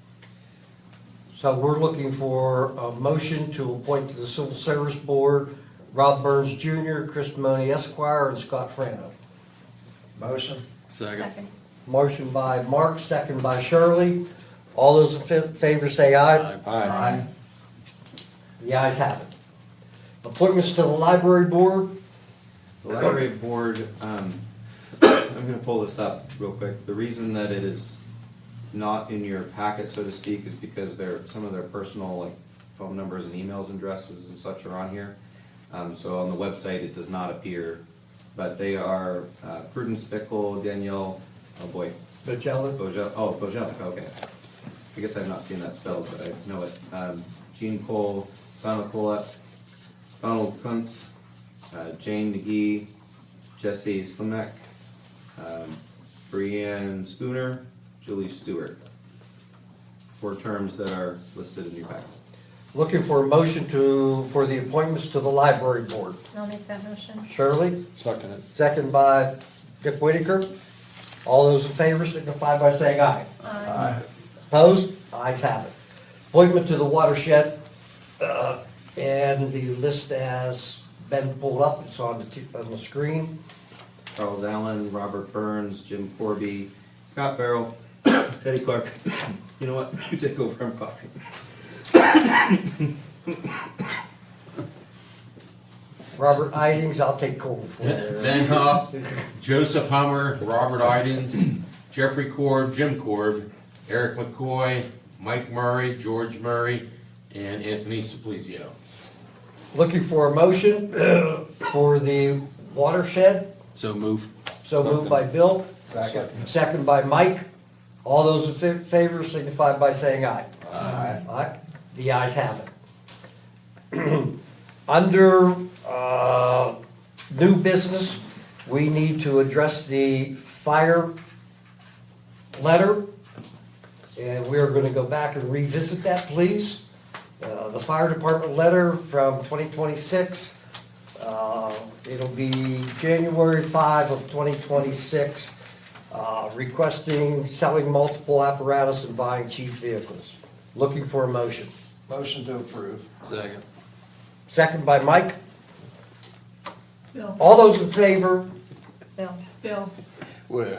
So we're looking for a motion to appoint to the Civil Service Board Rob Burns Jr., Chris Money Esquire, and Scott Frenno. Motion. Second. Motion by Mark, second by Shirley. All those in favor say aye. Aye. The ayes have it. Appointments to the Library Board. The library board, I'm gonna pull this up real quick. The reason that it is not in your packet, so to speak, is because some of their personal, like, phone numbers and emails and addresses and such are on here. So on the website, it does not appear, but they are Prudence Bickle, Danielle, oh boy. Bojelic. Bojelic, okay. I guess I've not seen that spelled, but I know it. Jean Cole, Donald Collette, Donald Kuntz, Jane McGee, Jesse Slimek, Brianne Spooner, Julie Stewart. 4 terms that are listed in your packet. Looking for a motion for the appointments to the Library Board. I'll make that motion. Shirley, Second it. second by Dick Whitaker. All those in favor signify by saying aye. Aye. Opposed? Ayes have it. Appointment to the Watershed, and the list has been pulled up, it's on the screen. Charles Allen, Robert Burns, Jim Corby, Scott Farrell, Teddy Clark. You know what? You take over, I'm coughing. Robert Idings, I'll take cold for you. Ben Huff, Joseph Hummer, Robert Idens, Jeffrey Korb, Jim Korb, Eric McCoy, Mike Murray, George Murray, and Anthony Simplizio. Looking for a motion for the Watershed. So move. So moved by Bill. Second. Second by Mike. All those in favor signify by saying aye. Aye. Aye. The ayes have it. Under new business, we need to address the fire letter. And we are going to go back and revisit that, please. The fire department letter from 2026. It'll be January 5 of 2026, requesting selling multiple apparatus and buying chief vehicles. Looking for a motion. Motion to approve. Second. Second by Mike. Bill. All those in favor? Bill. Bill. Well,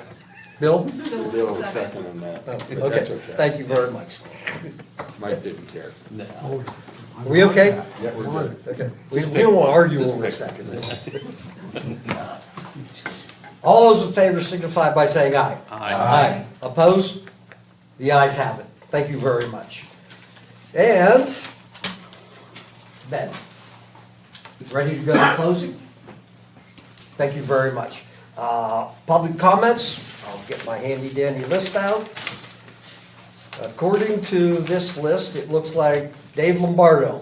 Bill? Bill was the second. on that. Oh, okay, thank you very much. Mike didn't care. No. Are we okay? Yeah, we're good. Okay. We don't want to argue over a second. All those in favor signify by saying aye. Aye. Opposed? The ayes have it. Thank you very much. And Ben, ready to go to closing? Thank you very much. Public comments, I'll get my handy dandy list out. According to this list, it looks like Dave Lombardo.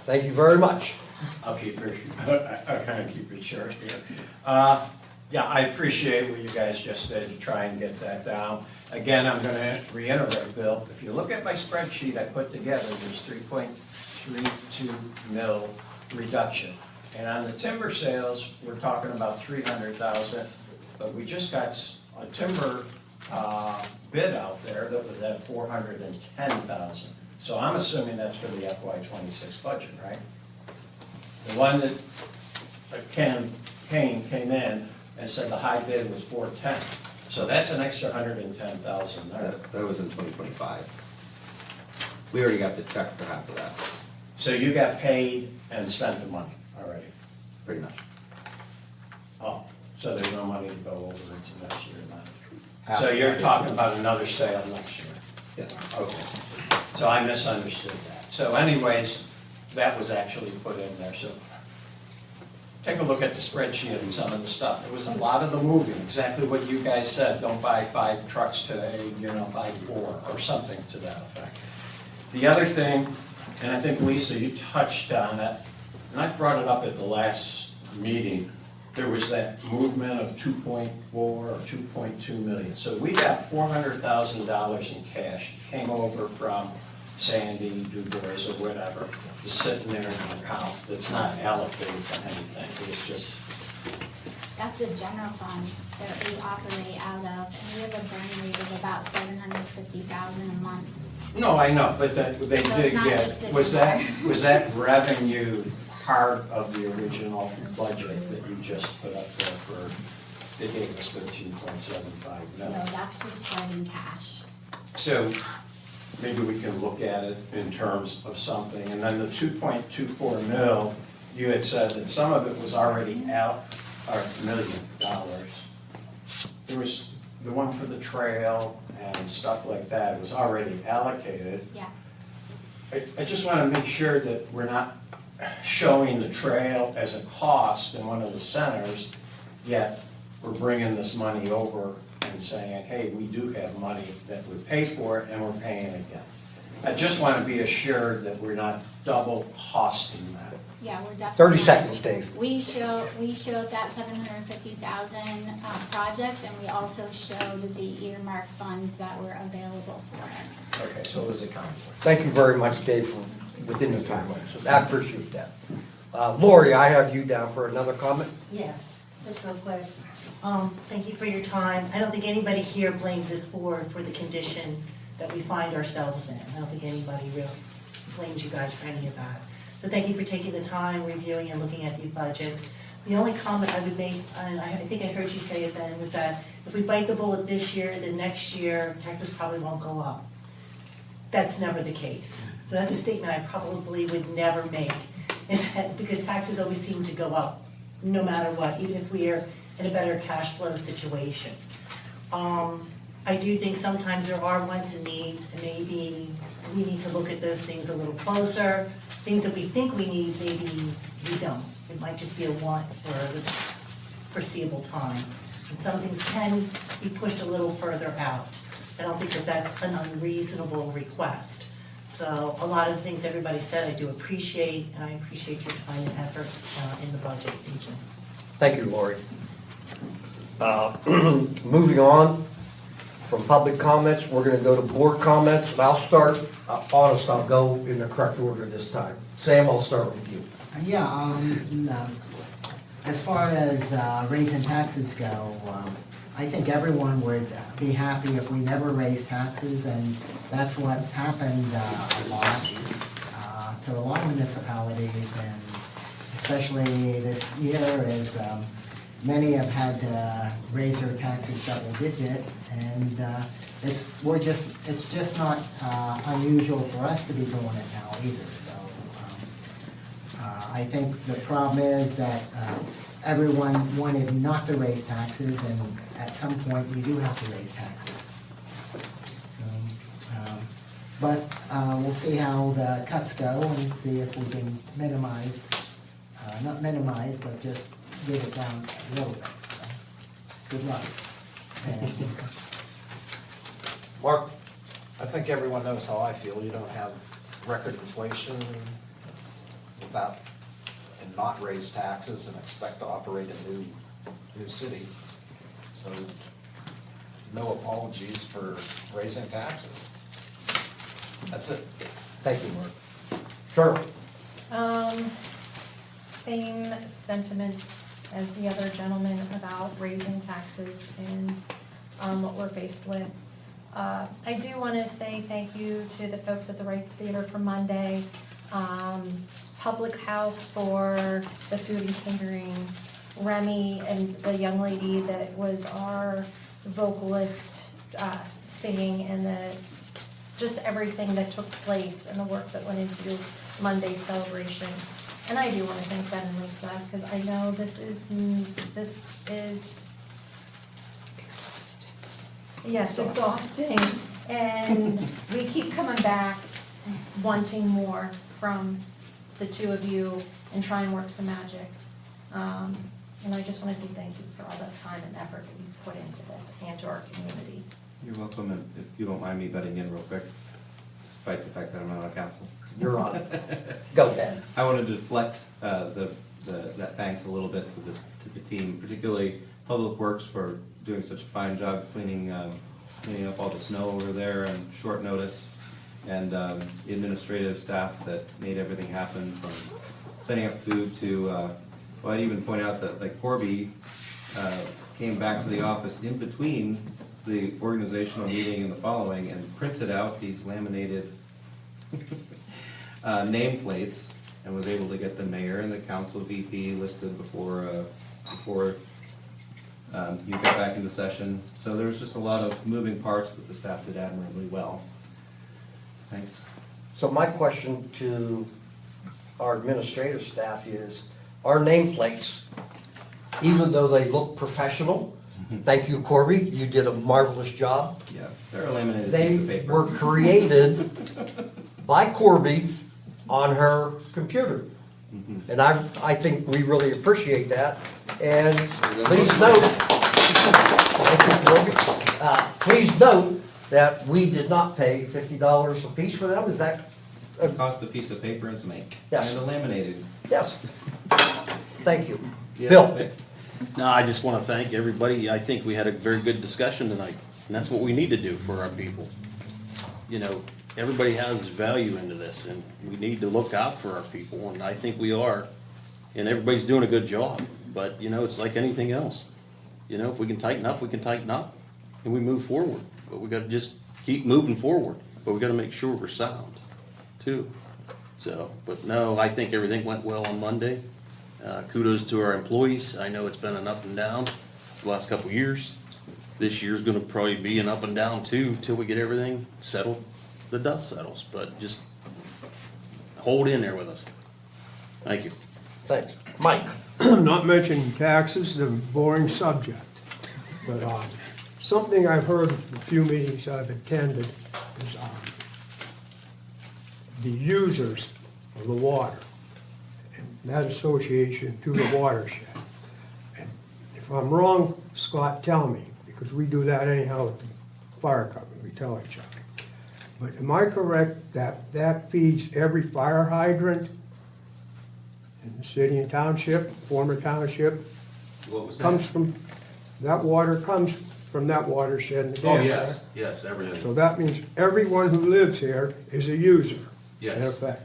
Thank you very much. I'll keep it, I'll kind of keep it short here. Yeah, I appreciate what you guys just did to try and get that down. Again, I'm gonna reiterate, Bill, if you look at my spreadsheet I put together, there's 3.32 mil reduction. And on the timber sales, we're talking about 300,000, but we just got a timber bid out there that was at 410,000. So I'm assuming that's for the FY26 budget, right? The one that Ken Kane came in and said the high bid was 410. So that's an extra 110,000 there. That was in 2025. We already got the check for half of that, So you got paid and spent the money already? pretty much. Oh, so there's no money to go over into next year then? Half So of you're that is- talking about another sale next year? Yes. Okay, so I misunderstood that. So anyways, that was actually put in there, so take a look at the spreadsheet and some of the stuff. There was a lot of the moving, exactly what you guys said, don't buy 5 trucks today, buy 4, or something to that effect. The other thing, and I think Lisa, you touched on it, and I brought it up at the last meeting, there was that movement of 2.4 or 2.2 million. So we got $400,000 in cash, came over from Sandy, DuBois, or whatever, just sitting there in an account that's not allocated to anything, it's just, That's the general fund that we operate out of, and we have a burn rate of about 750,000 a month. no, I know, but that, they So did it's not get, just sitting was that, there. was that revenue part of the original budget that you just put up there for, they gave us 13.75 No, million? that's just starting cash. So maybe we can look at it in terms of something. And then the 2.24 mil, you had said that some of it was already out, or $1 million. There was the one for the trail and stuff like that, it was already allocated. Yeah. I just want to make sure that we're not showing the trail as a cost in one of the centers, yet we're bringing this money over and saying, hey, we do have money that we pay for it and we're paying again. I just want to be assured that we're not double costing that. Yeah, we're definitely. 30 seconds, Dave. We showed that 750,000 project, and we also showed the earmark funds that were available for it. Okay, so it was accounted for. Thank you very much, Dave, for within the timeline. So I appreciate that. Lori, I have you down for another comment. Yeah, just real quick. Thank you for your time. I don't think anybody here blames this board for the condition that we find ourselves in. I don't think anybody really blames you guys for any of that. So thank you for taking the time, reviewing and looking at the budget. The only comment I would make, and I think I heard you say it, Ben, was that if we bite the bullet this year, then next year taxes probably won't go up. That's never the case. So that's a statement I probably would never make, is that because taxes always seem to go up, no matter what, even if we are in a better cash flow situation. I do think sometimes there are wants and needs, and maybe we need to look at those things a little closer. Things that we think we need, maybe we don't. It might just be a want for the foreseeable time. And some things can be pushed a little further out. I don't think that that's an unreasonable request. So a lot of the things everybody said I do appreciate, and I appreciate your time and effort in the budget. Thank you. Thank you, Lori. Moving on from public comments, we're gonna go to board comments, and I'll start, honest, I'll go in the correct order this time. Sam, I'll start with you. Yeah, as far as raising taxes go, I think everyone would be happy if we never raised taxes, and that's what's happened a lot to a lot of municipalities, and especially this year, is many have had to raise their taxes double digit, and it's just not unusual for us to be doing it now either. So I think the problem is that everyone wanted not to raise taxes, and at some point we do have to raise taxes. So But we'll see how the cuts go and see if we can minimize, not minimize, but just get it down a little bit. So, good luck. And Mark? I think everyone knows how I feel. You don't have record inflation without, and not raise taxes and expect to operate a new city. So no apologies for raising taxes. That's it. Thank you, Mark. Sure. Same sentiments as the other gentleman about raising taxes and what we're faced with. I do want to say thank you to the folks at the Rights Theater for Monday, Public House for the food and catering, Remy and the young lady that was our vocalist singing, and just everything that took place and the work that went into Monday's celebration. And I do want to thank Ben and Lisa, because I know this is yes, exhausting. And we keep coming back wanting more from the two of you and try and work some magic. And I just want to say thank you for all the time and effort that you've put into this and to our community. You're welcome, and if you don't mind me butting in real quick, despite the fact that I'm not on council. You're on. Go, Ben. I wanted to deflect that thanks a little bit to the team, particularly Public Works for doing such a fine job cleaning up all the snow over there on short notice, and the administrative staff that made everything happen, from setting up food to, well, I'd even point out that like Corby came back to the office in between the organizational meeting and the following and printed out these laminated nameplates and was able to get the mayor and the council VP listed before you got back into session. So there was just a lot of moving parts that the staff did admirably well. Thanks. So my question to our administrative staff is, our nameplates, even though they look professional, thank you, Corby, you did a marvelous job. Yeah, they're a laminated piece of They paper. were created by Corby on her computer. And I think we really appreciate that. And please note, thank you, Corby. Please note that we did not pay $50 a piece for them. Is that? It cost a piece of paper and some ink. Yes. And a laminated. Yes. Thank you. Yeah, Bill? No, I just want to thank everybody. I think we had a very good discussion tonight, and that's what we need to do for our people. You know, everybody has value into this, and we need to look out for our people, and I think we are. And everybody's doing a good job, but, you know, it's like anything else. You know, if we can tighten up, we can tighten up, and we move forward. But we gotta just keep moving forward, but we gotta make sure we're sound, too. So, but no, I think everything went well on Monday. Kudos to our employees. I know it's been an up and down the last couple of years. This year's gonna probably be an up and down too, till we get everything settled, the dust settles, but just hold in there with us. Thank you. Thanks. Mike? Not mentioning taxes, the boring subject, but something I've heard in a few meetings I've attended is the users of the water, and that association to the watershed. And if I'm wrong, Scott, tell me, because we do that anyhow with the fire company, we tell each other. But am I correct that that feeds every fire hydrant in the city and township, former township? What was that? Comes from, that water comes from that watershed in the dam. Oh, yes, correct? yes, everything. So that means everyone who lives here is a user. Yes. In effect.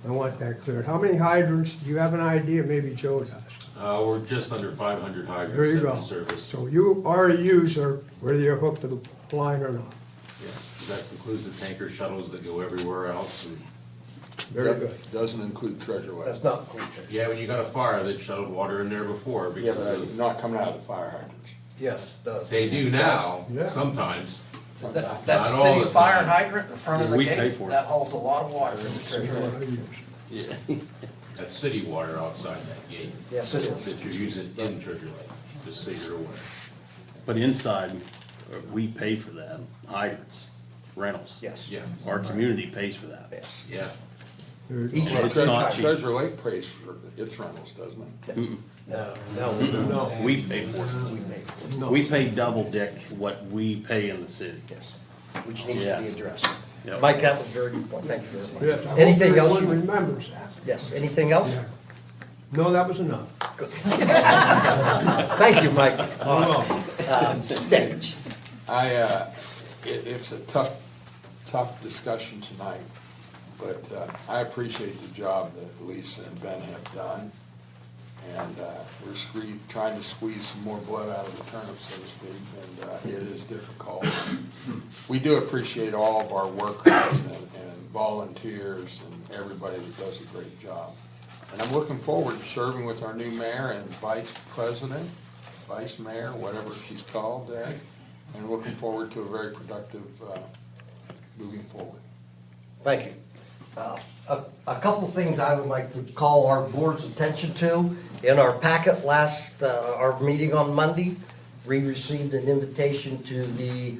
I want that cleared. How many hydrants, do you have an idea? Maybe Joe does. We're just under 500 hydrants There you that go. we service. So you are a user, whether you're hooked to the line or not. Yeah, that includes the tanker shuttles that go everywhere else. And Very good. Doesn't include Treasure Lake. That's not included. yeah, when you got a fire, they've shuttled water in there before Yeah, because but of, not coming out of the fire hydrants. Yes, it does. they do now, Yeah. sometimes. That Not that all city the fire time. hydrant in front of the We pay gate, for it. that holds a lot of water in the treasure lake. Yeah. That's city water outside that gate. Yes, it is. That you're using in Treasure Lake, just so you're aware. But inside, we pay for that, hydrants. rentals. Yes. Yeah. Our community pays for that. Yes. Yeah. Each It's Treasure not cheap. Treasure Lake pays for its rentals, doesn't it? Mm-mm. No. We pay for We it. pay for it. We pay double, Dick, what we pay in the city. Yes, which needs to Yeah. be addressed. Yep. Mike, that was a very good point. Thank you very Yeah, much. I hope Anything else? everyone remembers that. Yes, anything else? Yeah. No, that was enough. Thank you, Mike. welcome. Dick. It's a tough discussion tonight, but I appreciate the job that Lisa and Ben have done. And we're trying to squeeze some more blood out of the turnip, so to speak, and it is difficult. We do appreciate all of our workers and volunteers and everybody that does a great job. And I'm looking forward to serving with our new mayor and vice mayor, whatever she's called there, and looking forward to a very productive moving forward. Thank you. A couple things I would like to call our board's attention to. In our packet our meeting on Monday, we received an invitation to the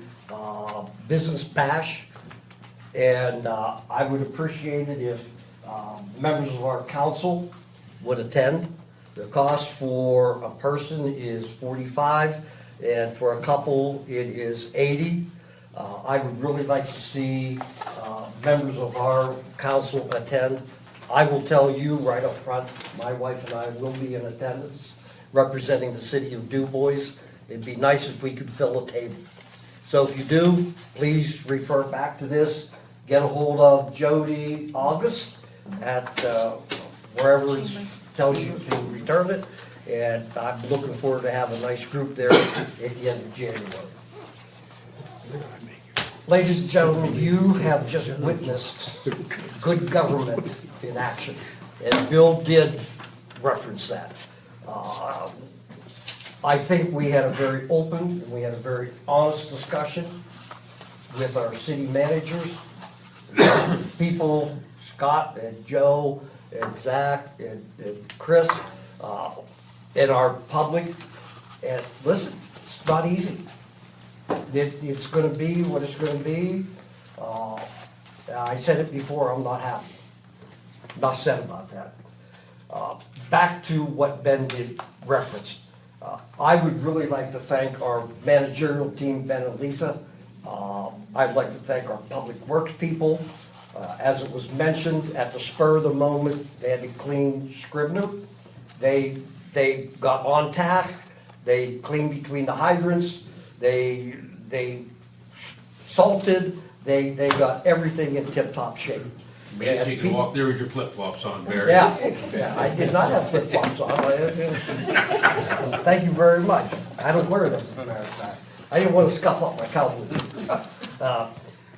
Business Bash. And I would appreciate it if members of our council would attend. The cost for a person is $45, and for a couple, it is $80. I would really like to see members of our council attend. I will tell you right up front, my wife and I will be in attendance, representing the city of DuBois. It'd be nice if we could fill a table. So if you do, please refer back to this. Get a hold of Jody August at wherever it tells you to return it. And I'm looking forward to have a nice group there at the end of January. Ladies and gentlemen, you have just witnessed good government in action. And Bill did reference that. I think we had a very open and we had a very honest discussion with our city managers, people, Scott and Joe and Zach and Chris, and our public. And listen, it's not easy. It's gonna be what it's gonna be. I said it before, I'm not happy. Enough said about that. Back to what Ben did reference. I would really like to thank our managerial team, Ben and Lisa. I'd like to thank our public works people. As it was mentioned, at the spur of the moment, they had to clean Scribner. They got on task, they cleaned between the hydrants, they salted, they got everything in tip-top shape. Man, so you can walk there with your flip-flops on, Barry. Yeah, I did not have flip-flops on. Thank you very much. I don't wear them, as a matter of fact. I didn't want to scuff up my cowboy boots.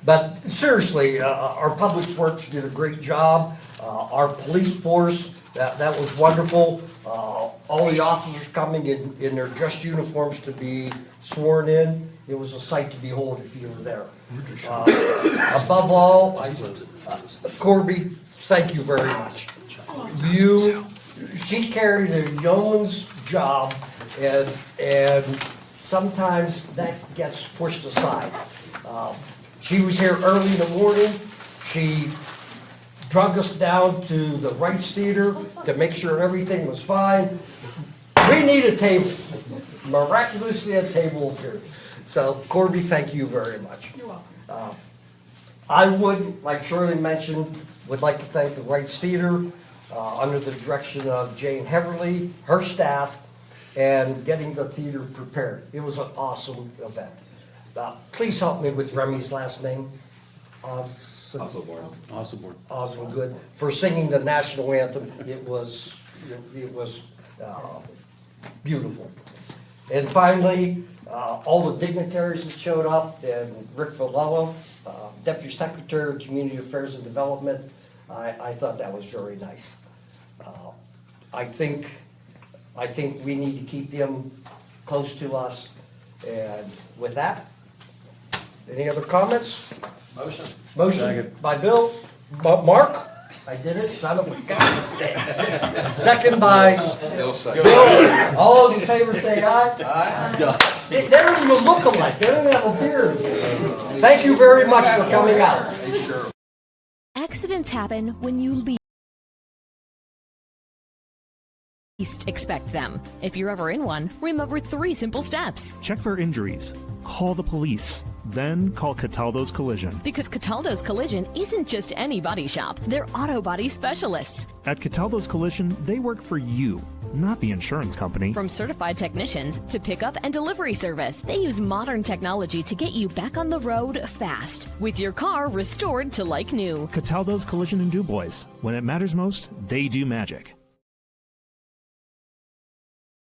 But seriously, our public works did a great job. Our police force, that was wonderful. All the officers coming in their dress uniforms to be sworn in. It was a sight to behold if you were there. Above all, Corby, thank you very much. She carried a yeoman's job, and sometimes that gets pushed aside. She was here early in the morning. She drug us down to the Rights Theater to make sure everything was fine. We need a table. Miraculously, a table appeared. So, Corby, thank you very much. You're welcome. I would, like Shirley mentioned, would like to thank the Rights Theater under the direction of Jane Heverly, her staff, and getting the theater prepared. It was an awesome event. Please help me with Remy's last name. Awesome, good. For singing the national anthem, it was beautiful. And finally, all the dignitaries that showed up, and Rick Villello, Deputy Secretary of Community Affairs and Development, I thought that was very nice. I think we need to keep them close to us. And with that, any other comments? Motion. Motion by Bill, Mark? I did it, son of a gun. Second by Bill second. Bill. All those in favor say aye. Aye. They don't even look alike. They don't have a beard. Thank you very much for coming out. Accidents happen when you least expect them. If you're ever in one, remember 3 simple steps. Check for injuries. Call the police. Then call Cataldo's Collision. Because Cataldo's Collision isn't just any body shop. They're auto body specialists. At Cataldo's Collision, they work for you, not the insurance company. From certified technicians to pickup and delivery service, they use modern technology to get you back on the road fast, with your car restored to like new. Cataldo's Collision in DuBois. When it matters most, they do magic.